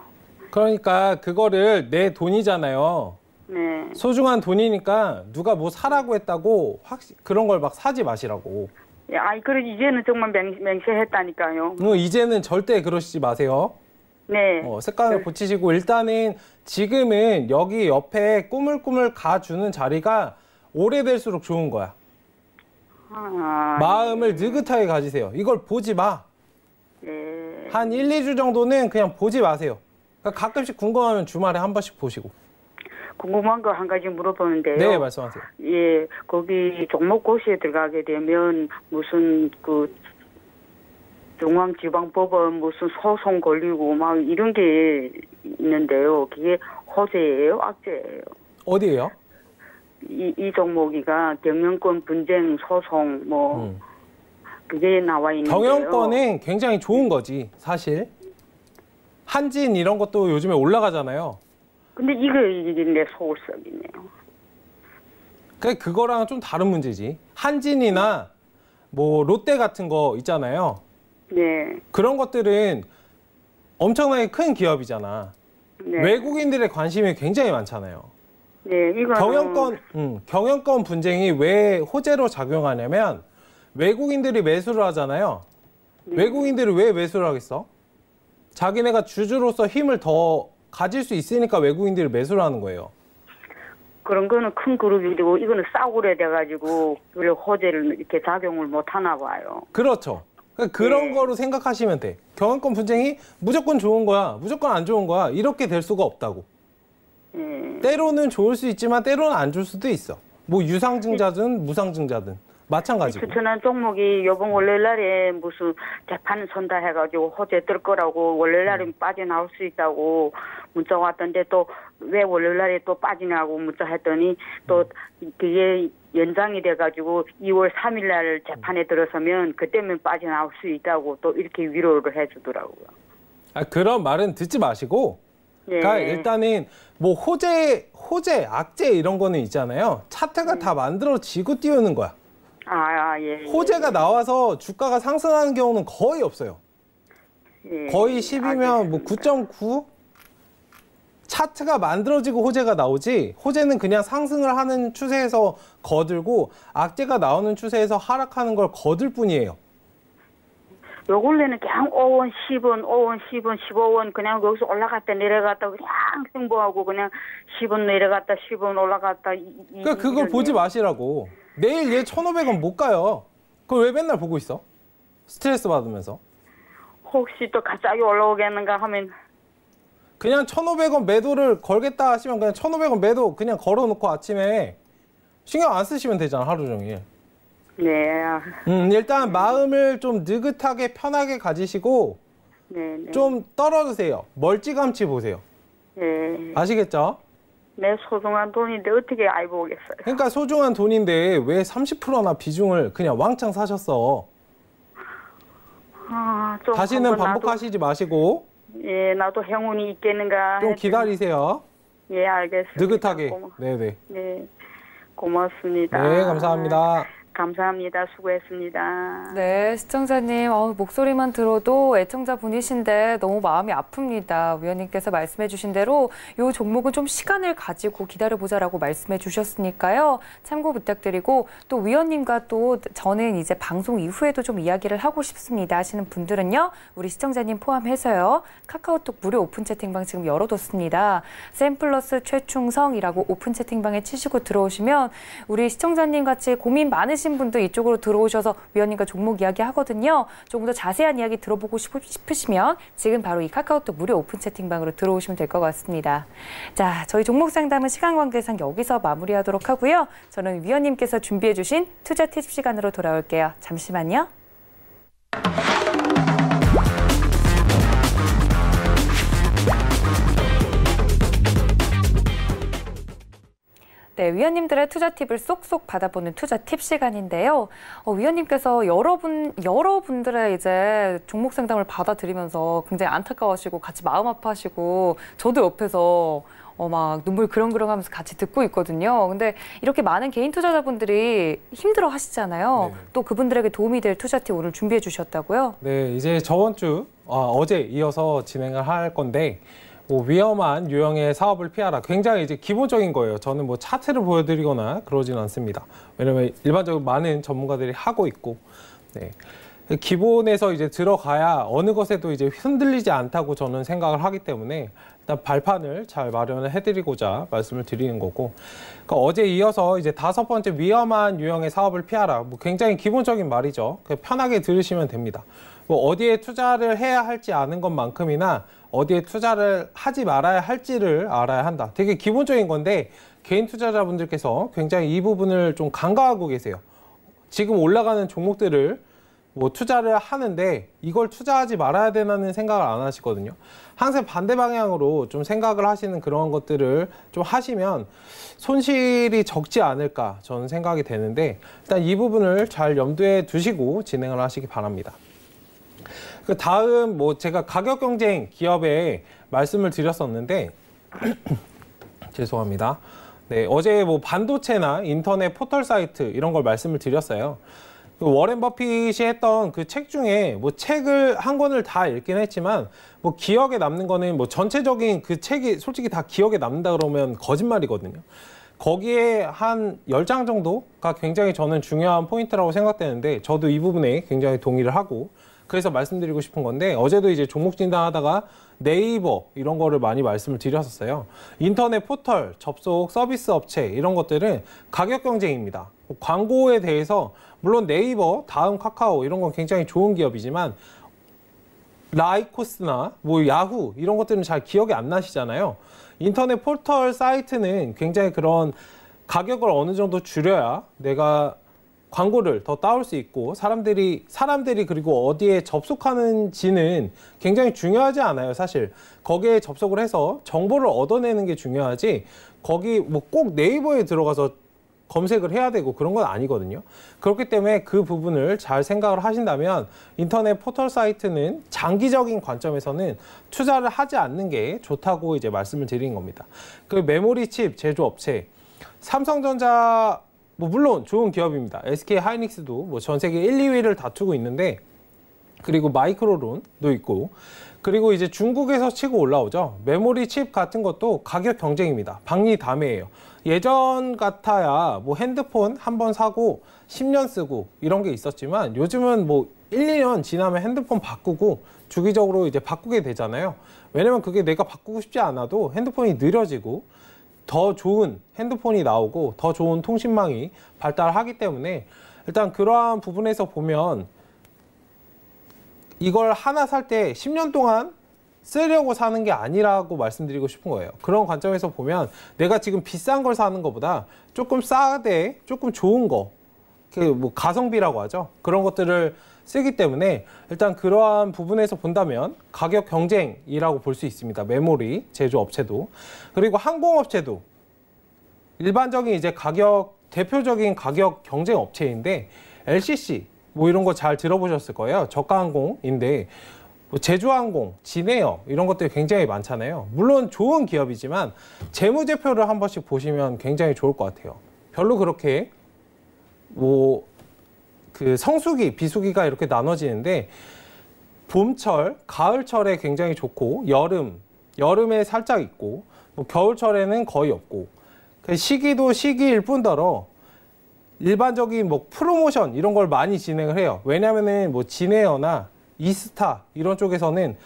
그러니까 그거를 내 돈이잖아요. 네. 소중한 돈이니까 누가 뭐 사라고 했다고 그런 걸 막 사지 마시라고. 예, 그래 이제는 정말 맹세했다니까요. 이제는 절대 그러시지 마세요. 네. 습관을 고치시고 일단은 지금은 여기 옆에 꾸물꾸물 가주는 자리가 오래될수록 좋은 거야. 마음을 느긋하게 가지세요. 이걸 보지 마. 네. 한 1, 2주 정도는 그냥 보지 마세요. 그러니까 가끔씩 궁금하면 주말에 한 번씩 보시고. 궁금한 거 한 가지 물어보는데요. 네, 말씀하세요. 예, 거기 종목고시에 들어가게 되면 무슨 중앙지방법원 무슨 소송 걸리고 막 이런 게 있는데요. 그게 호재예요, 악재예요? 어디예요? 이 종목이가 경영권 분쟁 소송 그게 나와 있는데요. 경영권은 굉장히 좋은 거지, 사실. 한진 이런 것도 요즘에 올라가잖아요. 근데 이게 내 속을 썩이네요. 그거랑은 좀 다른 문제지. 한진이나 뭐 롯데 같은 거 있잖아요. 네. 그런 것들은 엄청나게 큰 기업이잖아. 네. 외국인들의 관심이 굉장히 많잖아요. 네, 이거는 경영권 분쟁이 왜 호재로 작용하냐면 외국인들이 매수를 하잖아요. 외국인들이 왜 매수를 하겠어? 자기네가 주주로서 힘을 더 가질 수 있으니까 외국인들이 매수를 하는 거예요. 그런 거는 큰 그룹이고 이거는 싸구려 돼가지고 호재를 이렇게 작용을 못 하나 봐요. 그렇죠. 그런 네. 거로 생각하시면 돼. 경영권 분쟁이 무조건 좋은 거야, 무조건 안 좋은 거야, 이렇게 될 수가 없다고. 때로는 좋을 수 있지만 때로는 안 좋을 수도 있어. 뭐 유상증자든 무상증자든 마찬가지고. 추천한 종목이 이번 월요일날에 무슨 재판 선다 해가지고 호재 뜰 거라고 월요일날에 빠져나올 수 있다고 문자 왔던데 또 왜 월요일날에 또 빠지냐고 문자 했더니 또 그게 연장이 돼가지고 2월 3일날 재판에 들어서면 그때면 빠져나올 수 있다고 또 이렇게 위로를 해주더라고요. 그런 말은 듣지 마시고. 예. 그러니까 일단은 뭐 호재, 악재 이런 거는 있잖아요. 차트가 다 만들어지고 띄우는 거야. 예. 호재가 나와서 주가가 상승하는 경우는 거의 없어요. 예. 거의 10이면 뭐 9.9? 차트가 만들어지고 호재가 나오지, 호재는 그냥 상승을 하는 추세에서 거들고 악재가 나오는 추세에서 하락하는 걸 거들 뿐이에요. 요 근래는 그냥 5원, 10원, 5원, 10원, 15원 그냥 여기서 올라갔다 내려갔다 그냥 행보하고 그냥 10원 내려갔다 10원 올라갔다. 그러니까 그걸 보지 마시라고. 내일 얘 1,500원 못 가요. 그걸 왜 맨날 보고 있어? 스트레스 받으면서. 혹시 또 갑자기 올라오겠는가 하면 그냥 1,500원 매도를 걸겠다 하시면 그냥 1,500원 매도 그냥 걸어놓고 아침에 신경 안 쓰시면 되잖아, 하루 종일. 네. 일단 마음을 좀 느긋하게 편하게 가지시고 네. 좀 떨어지세요. 멀찌감치 보세요. 네. 아시겠죠? 내 소중한 돈인데 어떻게 알고 오겠어요? 그러니까 소중한 돈인데 왜 30%나 비중을 그냥 왕창 사셨어? 좀 다시는 반복하시지 마시고 예, 나도 행운이 있겠는가. 좀 기다리세요. 예, 알겠습니다. 느긋하게. 네네. 네, 고맙습니다. 네, 감사합니다. 감사합니다. 수고했습니다. 네, 시청자님, 목소리만 들어도 애청자분이신데 너무 마음이 아픕니다. 위원님께서 말씀해 주신 대로 이 종목은 좀 시간을 가지고 기다려보자라고 말씀해 주셨으니까요. 참고 부탁드리고 또 위원님과 또 저는 이제 방송 이후에도 좀 이야기를 하고 싶습니다 하시는 분들은요. 우리 시청자님 포함해서요. 카카오톡 무료 오픈 채팅방 지금 열어뒀습니다. 샘플러스 최충성이라고 오픈 채팅방에 치시고 들어오시면 우리 시청자님 같이 고민 많으신 분도 이쪽으로 들어오셔서 위원님과 종목 이야기 하거든요. 조금 더 자세한 이야기 들어보고 싶으시면 지금 바로 이 카카오톡 무료 오픈 채팅방으로 들어오시면 될 것 같습니다. 자, 저희 종목 상담은 시간 관계상 여기서 마무리하도록 하고요. 저는 위원님께서 준비해 주신 투자 팁 시간으로 돌아올게요. 잠시만요. 네, 위원님들의 투자 팁을 쏙쏙 받아보는 투자 팁 시간인데요. 위원님께서 여러분들의 이제 종목 상담을 받아들이면서 굉장히 안타까워하시고 같이 마음 아파하시고 저도 옆에서 막 눈물 그렁그렁하면서 같이 듣고 있거든요. 근데 이렇게 많은 개인 투자자분들이 힘들어 하시잖아요. 네네. 또 그분들에게 도움이 될 투자 팁 오늘 준비해 주셨다고요? 네, 이제 저번 주 어제 이어서 진행을 할 건데 위험한 유형의 사업을 피하라. 굉장히 이제 기본적인 거예요. 저는 뭐 차트를 보여드리거나 그러지는 않습니다. 왜냐면 일반적으로 많은 전문가들이 하고 있고, 네. 기본에서 이제 들어가야 어느 것에도 이제 흔들리지 않다고 저는 생각을 하기 때문에 일단 발판을 잘 마련을 해드리고자 말씀을 드리는 거고, 그러니까 어제 이어서 이제 5번째 위험한 유형의 사업을 피하라. 뭐 굉장히 기본적인 말이죠. 편하게 들으시면 됩니다. 뭐 어디에 투자를 해야 할지 아는 것만큼이나 어디에 투자를 하지 말아야 할지를 알아야 한다. 되게 기본적인 건데 개인 투자자분들께서 굉장히 이 부분을 좀 간과하고 계세요. 지금 올라가는 종목들을 뭐 투자를 하는데 이걸 투자하지 말아야 되는 생각을 안 하시거든요. 항상 반대 방향으로 좀 생각을 하시는 그런 것들을 좀 하시면 손실이 적지 않을까 저는 생각이 되는데 일단 이 부분을 잘 염두에 두시고 진행을 하시기 바랍니다. 그 다음 뭐 제가 가격 경쟁 기업에 말씀을 드렸었는데 죄송합니다. 네, 어제 뭐 반도체나 인터넷 포털 사이트 이런 걸 말씀을 드렸어요. 그 워렌 버핏이 했던 그 책 중에 뭐 책을 한 권을 다 읽긴 했지만 뭐 기억에 남는 거는 뭐 전체적인 그 책이 솔직히 다 기억에 남는다 그러면 거짓말이거든요. 거기에 한 10장 정도가 굉장히 저는 중요한 포인트라고 생각되는데 저도 이 부분에 굉장히 동의를 하고 그래서 말씀드리고 싶은 건데 어제도 이제 종목 진단하다가 네이버 이런 거를 많이 말씀을 드렸었어요. 인터넷 포털, 접속 서비스 업체 이런 것들은 가격 경쟁입니다. 광고에 대해서 물론 네이버, 다음 카카오 이런 건 굉장히 좋은 기업이지만 라이코스나 뭐 야후 이런 것들은 잘 기억이 안 나시잖아요. 인터넷 포털 사이트는 굉장히 그런 가격을 어느 정도 줄여야 내가 광고를 더 따올 수 있고 사람들이 그리고 어디에 접속하는지는 굉장히 중요하지 않아요. 사실 거기에 접속을 해서 정보를 얻어내는 게 중요하지 거기 뭐 꼭 네이버에 들어가서 검색을 해야 되고 그런 건 아니거든요. 그렇기 때문에 그 부분을 잘 생각을 하신다면 인터넷 포털 사이트는 장기적인 관점에서는 투자를 하지 않는 게 좋다고 이제 말씀을 드린 겁니다. 그 메모리 칩 제조업체 삼성전자 뭐 물론 좋은 기업입니다. SK 하이닉스도 뭐 전 세계 1, 2위를 다투고 있는데 그리고 마이크로론도 있고 그리고 이제 중국에서 치고 올라오죠. 메모리 칩 같은 것도 가격 경쟁입니다. 박리담회예요. 예전 같아야 뭐 핸드폰 한 번 사고 10년 쓰고 이런 게 있었지만 요즘은 뭐 1, 2년 지나면 핸드폰 바꾸고 주기적으로 이제 바꾸게 되잖아요. 왜냐면 그게 내가 바꾸고 싶지 않아도 핸드폰이 느려지고 더 좋은 핸드폰이 나오고 더 좋은 통신망이 발달하기 때문에 일단 그러한 부분에서 보면 이걸 하나 살 때 10년 동안 쓰려고 사는 게 아니라고 말씀드리고 싶은 거예요. 그런 관점에서 보면 내가 지금 비싼 걸 사는 것보다 조금 싸되 조금 좋은 거, 그 뭐 가성비라고 하죠. 그런 것들을 쓰기 때문에 일단 그러한 부분에서 본다면 가격 경쟁이라고 볼 수 있습니다. 메모리 제조업체도. 그리고 항공업체도 일반적인 이제 대표적인 가격 경쟁 업체인데 LCC 뭐 이런 거 잘 들어보셨을 거예요. 저가항공인데 뭐 제주항공, 진에어 이런 것들이 굉장히 많잖아요. 물론 좋은 기업이지만 재무제표를 한 번씩 보시면 굉장히 좋을 것 같아요. 별로 그렇게 뭐 그 성수기, 비수기가 이렇게 나눠지는데 봄철, 가을철에 굉장히 좋고 여름에 살짝 있고 뭐 겨울철에는 거의 없고 시기도 시기일 뿐더러 일반적인 뭐 프로모션 이런 걸 많이 진행을 해요. 왜냐면은 뭐 진에어나 이스타 이런 쪽에서는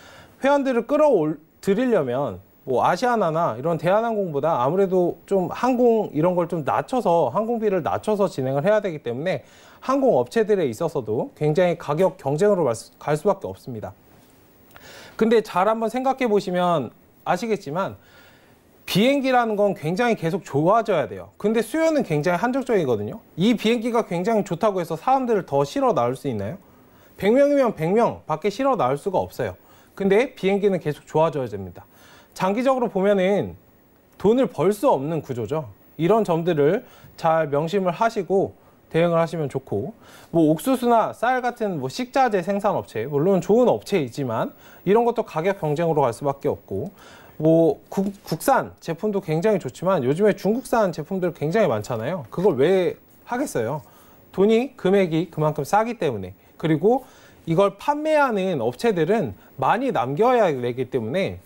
회원들을 끌어들이려면 뭐 아시아나나 이런 대한항공보다 아무래도 좀 항공 이런 걸 좀 낮춰서 항공비를 낮춰서 진행을 해야 되기 때문에 항공 업체들에 있어서도 굉장히 가격 경쟁으로 갈 수밖에 없습니다. 근데 잘 한번 생각해 보시면 아시겠지만 비행기라는 건 굉장히 계속 좋아져야 돼요. 근데 수요는 굉장히 한정적이거든요. 이 비행기가 굉장히 좋다고 해서 사람들을 더 실어 나올 수 있나요? 100명이면 100명 밖에 실어 나올 수가 없어요. 근데 비행기는 계속 좋아져야 됩니다. 장기적으로 보면은 돈을 벌 수 없는 구조죠. 이런 점들을 잘 명심을 하시고 대응을 하시면 좋고, 뭐 옥수수나 쌀 같은 뭐 식자재 생산업체, 물론 좋은 업체이지만 이런 것도 가격 경쟁으로 갈 수밖에 없고, 뭐 국산 제품도 굉장히 좋지만 요즘에 중국산 제품들 굉장히 많잖아요. 그걸 왜 하겠어요? 금액이 그만큼 싸기 때문에. 그리고 이걸 판매하는 업체들은 많이 남겨야 되기 때문에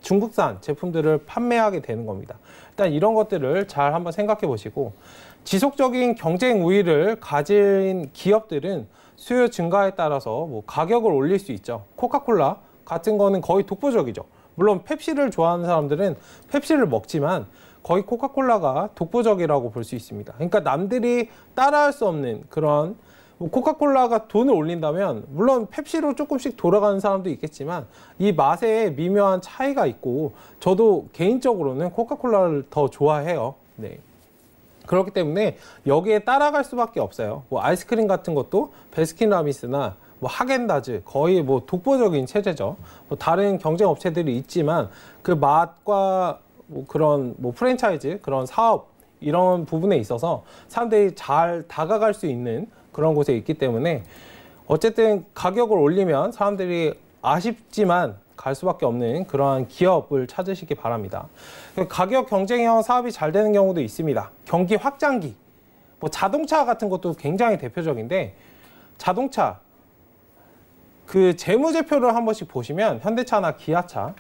중국산 제품들을 판매하게 되는 겁니다. 일단 이런 것들을 잘 한번 생각해 보시고, 지속적인 경쟁 우위를 가진 기업들은 수요 증가에 따라서 뭐 가격을 올릴 수 있죠. 코카콜라 같은 거는 거의 독보적이죠. 물론 펩시를 좋아하는 사람들은 펩시를 먹지만 거의 코카콜라가 독보적이라고 볼 수 있습니다. 그러니까 남들이 따라할 수 없는 그런, 뭐 코카콜라가 돈을 올린다면 물론 펩시로 조금씩 돌아가는 사람도 있겠지만 이 맛에 미묘한 차이가 있고, 저도 개인적으로는 코카콜라를 더 좋아해요. 네. 그렇기 때문에 여기에 따라갈 수밖에 없어요. 뭐 아이스크림 같은 것도 베스킨라빈스나 뭐 하겐다즈 거의 뭐 독보적인 체제죠. 뭐 다른 경쟁 업체들이 있지만 그 맛과 뭐 그런 뭐 프랜차이즈 그런 사업 이런 부분에 있어서 사람들이 잘 다가갈 수 있는 그런 곳에 있기 때문에 어쨌든 가격을 올리면 사람들이 아쉽지만 갈 수밖에 없는 그러한 기업을 찾으시기 바랍니다. 가격 경쟁형 사업이 잘 되는 경우도 있습니다. 경기 확장기, 뭐 자동차 같은 것도 굉장히 대표적인데, 자동차 그 재무제표를 한 번씩 보시면 현대차나 기아차,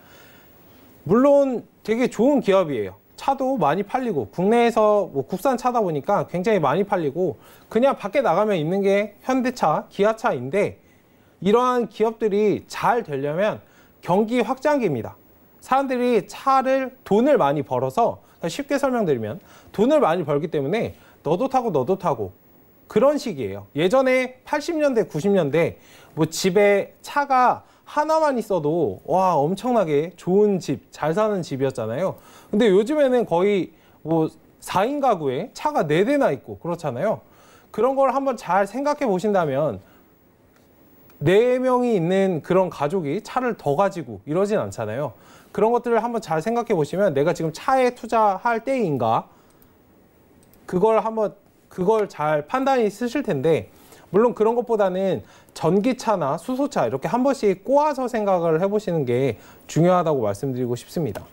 물론 되게 좋은 기업이에요. 차도 많이 팔리고 국내에서 뭐 국산 차다 보니까 굉장히 많이 팔리고 그냥 밖에 나가면 있는 게 현대차, 기아차인데, 이러한 기업들이 잘 되려면 경기 확장기입니다. 사람들이 돈을 많이 벌어서, 쉽게 설명드리면 돈을 많이 벌기 때문에 너도 타고 그런 식이에요. 예전에 80년대, 90년대 뭐 집에 차가 하나만 있어도 와 엄청나게 좋은 집, 잘 사는 집이었잖아요. 근데 요즘에는 거의 뭐 4인 가구에 차가 4대나 있고 그렇잖아요. 그런 걸 한번 잘 생각해 보신다면 4명이 있는 그런 가족이 차를 더 가지고 이러진 않잖아요. 그런 것들을 한번 잘 생각해 보시면 내가 지금 차에 투자할 때인가, 그걸 잘 판단이 쓰실 텐데, 물론 그런 것보다는 전기차나 수소차 이렇게 한 번씩 꼬아서 생각을 해보시는 게 중요하다고 말씀드리고 싶습니다.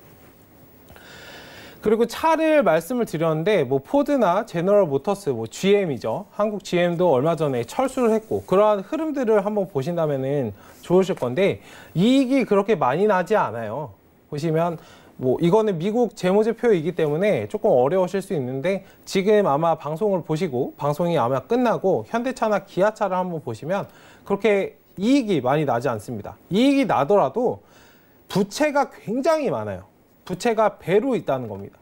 그리고 차를 말씀을 드렸는데, 뭐 포드나 제너럴 모터스, 뭐 GM이죠. 한국 GM도 얼마 전에 철수를 했고, 그러한 흐름들을 한번 보신다면은 좋으실 건데, 이익이 그렇게 많이 나지 않아요. 보시면 뭐 이거는 미국 재무제표이기 때문에 조금 어려우실 수 있는데, 지금 아마 방송을 보시고 방송이 아마 끝나고 현대차나 기아차를 한번 보시면 그렇게 이익이 많이 나지 않습니다. 이익이 나더라도 부채가 굉장히 많아요. 부채가 배로 있다는 겁니다.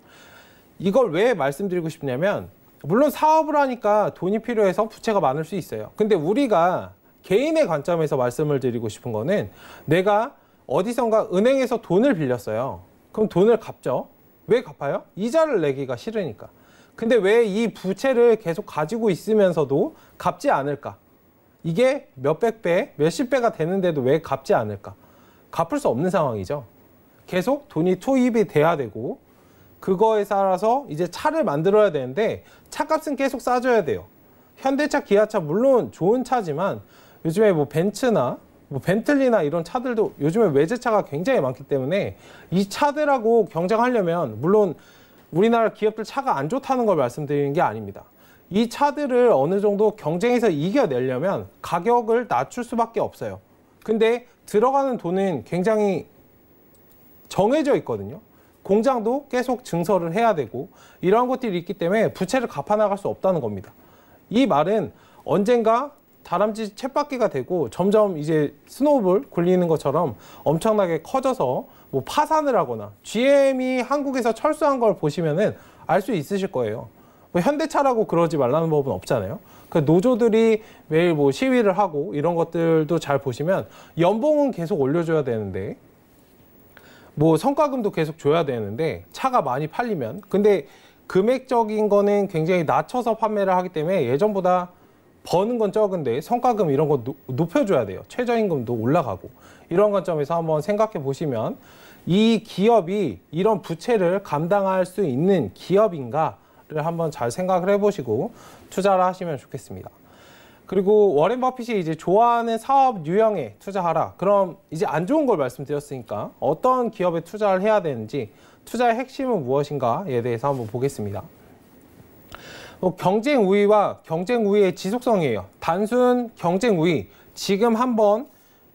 이걸 왜 말씀드리고 싶냐면, 물론 사업을 하니까 돈이 필요해서 부채가 많을 수 있어요. 근데 우리가 개인의 관점에서 말씀을 드리고 싶은 거는, 내가 어디선가 은행에서 돈을 빌렸어요. 그럼 돈을 갚죠. 왜 갚아요? 이자를 내기가 싫으니까. 근데 왜 이 부채를 계속 가지고 있으면서도 갚지 않을까? 이게 몇백 배, 몇십 배가 되는데도 왜 갚지 않을까? 갚을 수 없는 상황이죠. 계속 돈이 투입이 돼야 되고 그거에 따라서 이제 차를 만들어야 되는데 차값은 계속 싸줘야 돼요. 현대차, 기아차 물론 좋은 차지만 요즘에 뭐 벤츠나 뭐 벤틀리나 이런 차들도 요즘에 외제차가 굉장히 많기 때문에 이 차들하고 경쟁하려면 물론 우리나라 기업들 차가 안 좋다는 걸 말씀드리는 게 아닙니다. 이 차들을 어느 정도 경쟁에서 이겨내려면 가격을 낮출 수밖에 없어요. 근데 들어가는 돈은 굉장히 정해져 있거든요. 공장도 계속 증설을 해야 되고 이러한 것들이 있기 때문에 부채를 갚아나갈 수 없다는 겁니다. 이 말은 언젠가 다람쥐 쳇바퀴가 되고 점점 이제 스노우볼 굴리는 것처럼 엄청나게 커져서 뭐 파산을 하거나 GM이 한국에서 철수한 걸 보시면은 알 수 있으실 거예요. 뭐 현대차라고 그러지 말라는 법은 없잖아요. 그 노조들이 매일 뭐 시위를 하고 이런 것들도 잘 보시면 연봉은 계속 올려줘야 되는데 뭐 성과금도 계속 줘야 되는데 차가 많이 팔리면 근데 금액적인 거는 굉장히 낮춰서 판매를 하기 때문에 예전보다 버는 건 적은데 성과금 이런 거 높여줘야 돼요. 최저임금도 올라가고 이런 관점에서 한번 생각해 보시면 이 기업이 이런 부채를 감당할 수 있는 기업인가를 한번 잘 생각을 해보시고 투자를 하시면 좋겠습니다. 그리고 워렌 버핏이 이제 좋아하는 사업 유형에 투자하라. 그럼 이제 안 좋은 걸 말씀드렸으니까 어떤 기업에 투자를 해야 되는지 투자의 핵심은 무엇인가에 대해서 한번 보겠습니다. 경쟁 우위와 경쟁 우위의 지속성이에요. 단순 경쟁 우위, 지금 한번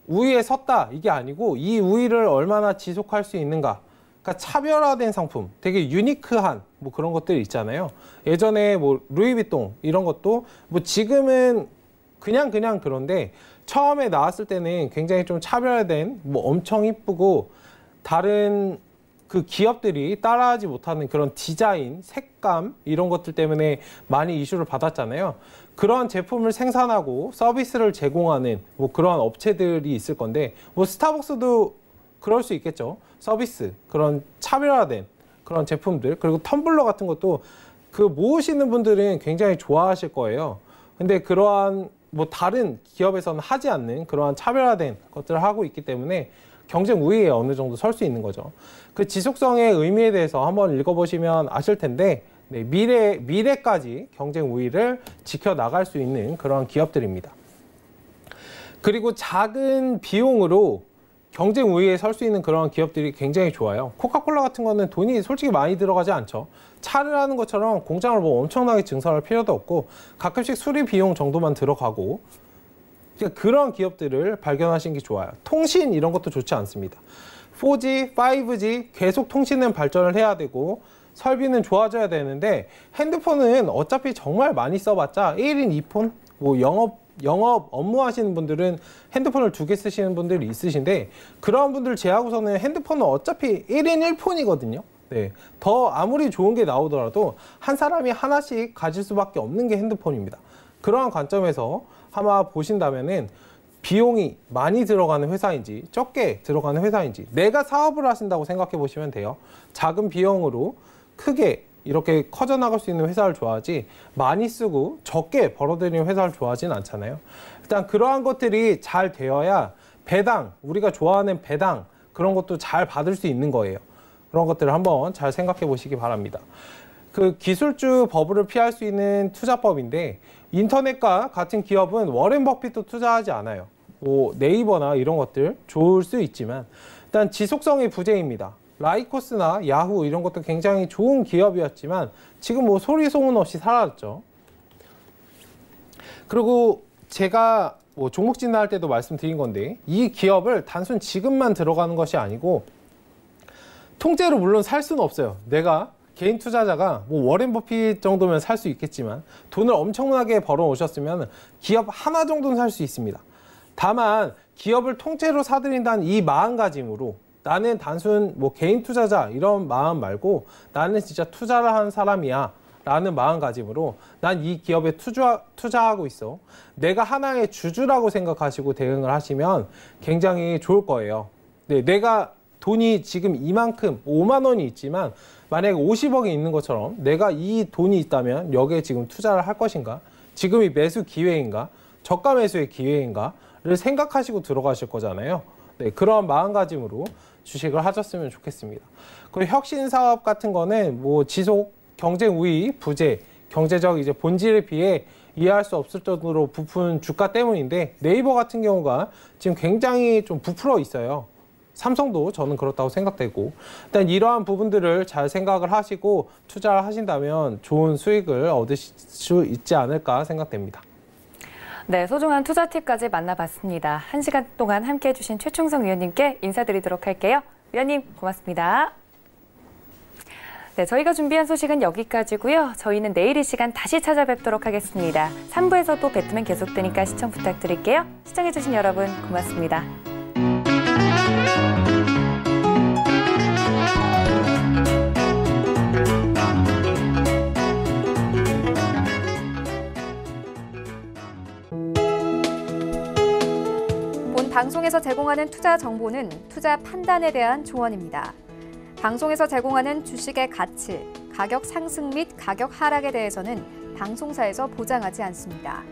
우위에 섰다 이게 아니고 이 우위를 얼마나 지속할 수 있는가. 그러니까 차별화된 상품, 되게 유니크한 뭐 그런 것들이 있잖아요. 예전에 뭐 루이비통 이런 것도 뭐 지금은 그냥 그런데 처음에 나왔을 때는 굉장히 좀 차별화된 뭐 엄청 이쁘고 다른 그 기업들이 따라하지 못하는 그런 디자인, 색감 이런 것들 때문에 많이 이슈를 받았잖아요. 그런 제품을 생산하고 서비스를 제공하는 뭐 그런 업체들이 있을 건데 뭐 스타벅스도 그럴 수 있겠죠. 서비스, 그런 차별화된 그런 제품들 그리고 텀블러 같은 것도 그 모으시는 분들은 굉장히 좋아하실 거예요. 근데 그러한 뭐 다른 기업에서는 하지 않는 그러한 차별화된 것들을 하고 있기 때문에 경쟁 우위에 어느 정도 설 수 있는 거죠. 그 지속성의 의미에 대해서 한번 읽어보시면 아실 텐데 네, 미래까지 경쟁 우위를 지켜나갈 수 있는 그런 기업들입니다. 그리고 작은 비용으로 경쟁 우위에 설 수 있는 그런 기업들이 굉장히 좋아요. 코카콜라 같은 거는 돈이 솔직히 많이 들어가지 않죠. 차를 하는 것처럼 공장을 뭐 엄청나게 증설할 필요도 없고 가끔씩 수리 비용 정도만 들어가고 그런 기업들을 발견하시는 게 좋아요. 통신 이런 것도 좋지 않습니다. 4G, 5G 계속 통신은 발전을 해야 되고 설비는 좋아져야 되는데 핸드폰은 어차피 정말 많이 써봤자 1인 2폰, 뭐 영업 업무 하시는 분들은 핸드폰을 2개 쓰시는 분들이 있으신데 그런 분들 제하고서는 핸드폰은 어차피 1인 1폰이거든요. 네, 더 아무리 좋은 게 나오더라도 한 사람이 하나씩 가질 수밖에 없는 게 핸드폰입니다. 그러한 관점에서 아마 보신다면은 비용이 많이 들어가는 회사인지 적게 들어가는 회사인지 내가 사업을 하신다고 생각해 보시면 돼요. 작은 비용으로 크게 이렇게 커져나갈 수 있는 회사를 좋아하지 많이 쓰고 적게 벌어들이는 회사를 좋아하지는 않잖아요. 일단 그러한 것들이 잘 되어야 배당, 우리가 좋아하는 배당 그런 것도 잘 받을 수 있는 거예요. 그런 것들을 한번 잘 생각해 보시기 바랍니다. 그 기술주 버블을 피할 수 있는 투자법인데 인터넷과 같은 기업은 워렌 버핏도 투자하지 않아요. 뭐 네이버나 이런 것들 좋을 수 있지만 일단 지속성이 부재입니다. 라이코스나 야후 이런 것도 굉장히 좋은 기업이었지만 지금 뭐 소리 소문 없이 사라졌죠. 그리고 제가 뭐 종목 진단할 때도 말씀드린 건데 이 기업을 단순 지금만 들어가는 것이 아니고 통째로 물론 살 수는 없어요. 내가 개인 투자자가 뭐 워렌 버핏 정도면 살 수 있겠지만 돈을 엄청나게 벌어 오셨으면 기업 하나 정도는 살 수 있습니다. 다만 기업을 통째로 사들인다는 이 마음가짐으로 나는 단순 뭐 개인 투자자 이런 마음 말고 나는 진짜 투자를 하는 사람이야 라는 마음가짐으로 난 이 기업에 투자하고 있어. 내가 하나의 주주라고 생각하시고 대응을 하시면 굉장히 좋을 거예요. 네, 내가 돈이 지금 이만큼 5만 원이 있지만 만약에 50억이 있는 것처럼 내가 이 돈이 있다면 여기에 지금 투자를 할 것인가? 지금이 매수 기회인가? 저가 매수의 기회인가를 생각하시고 들어가실 거잖아요. 네, 그런 마음가짐으로 주식을 하셨으면 좋겠습니다. 그리고 혁신 사업 같은 거는 뭐 지속 경쟁 우위, 부재, 경제적 이제 본질에 비해 이해할 수 없을 정도로 부푼 주가 때문인데 네이버 같은 경우가 지금 굉장히 좀 부풀어 있어요. 삼성도 저는 그렇다고 생각되고 일단 이러한 부분들을 잘 생각을 하시고 투자를 하신다면 좋은 수익을 얻으실 수 있지 않을까 생각됩니다. 네, 소중한 투자 팁까지 만나봤습니다. 1시간 동안 함께해 주신 최충성 위원님께 인사드리도록 할게요. 위원님 고맙습니다. 네, 저희가 준비한 소식은 여기까지고요. 저희는 내일 이 시간 다시 찾아뵙도록 하겠습니다. 3부에서도 배트맨 계속되니까 시청 부탁드릴게요. 시청해 주신 여러분 고맙습니다. 본 방송에서 제공하는 투자 정보는 투자 판단에 대한 조언입니다. 방송에서 제공하는 주식의 가치, 가격 상승 및 가격 하락에 대해서는 방송사에서 보장하지 않습니다.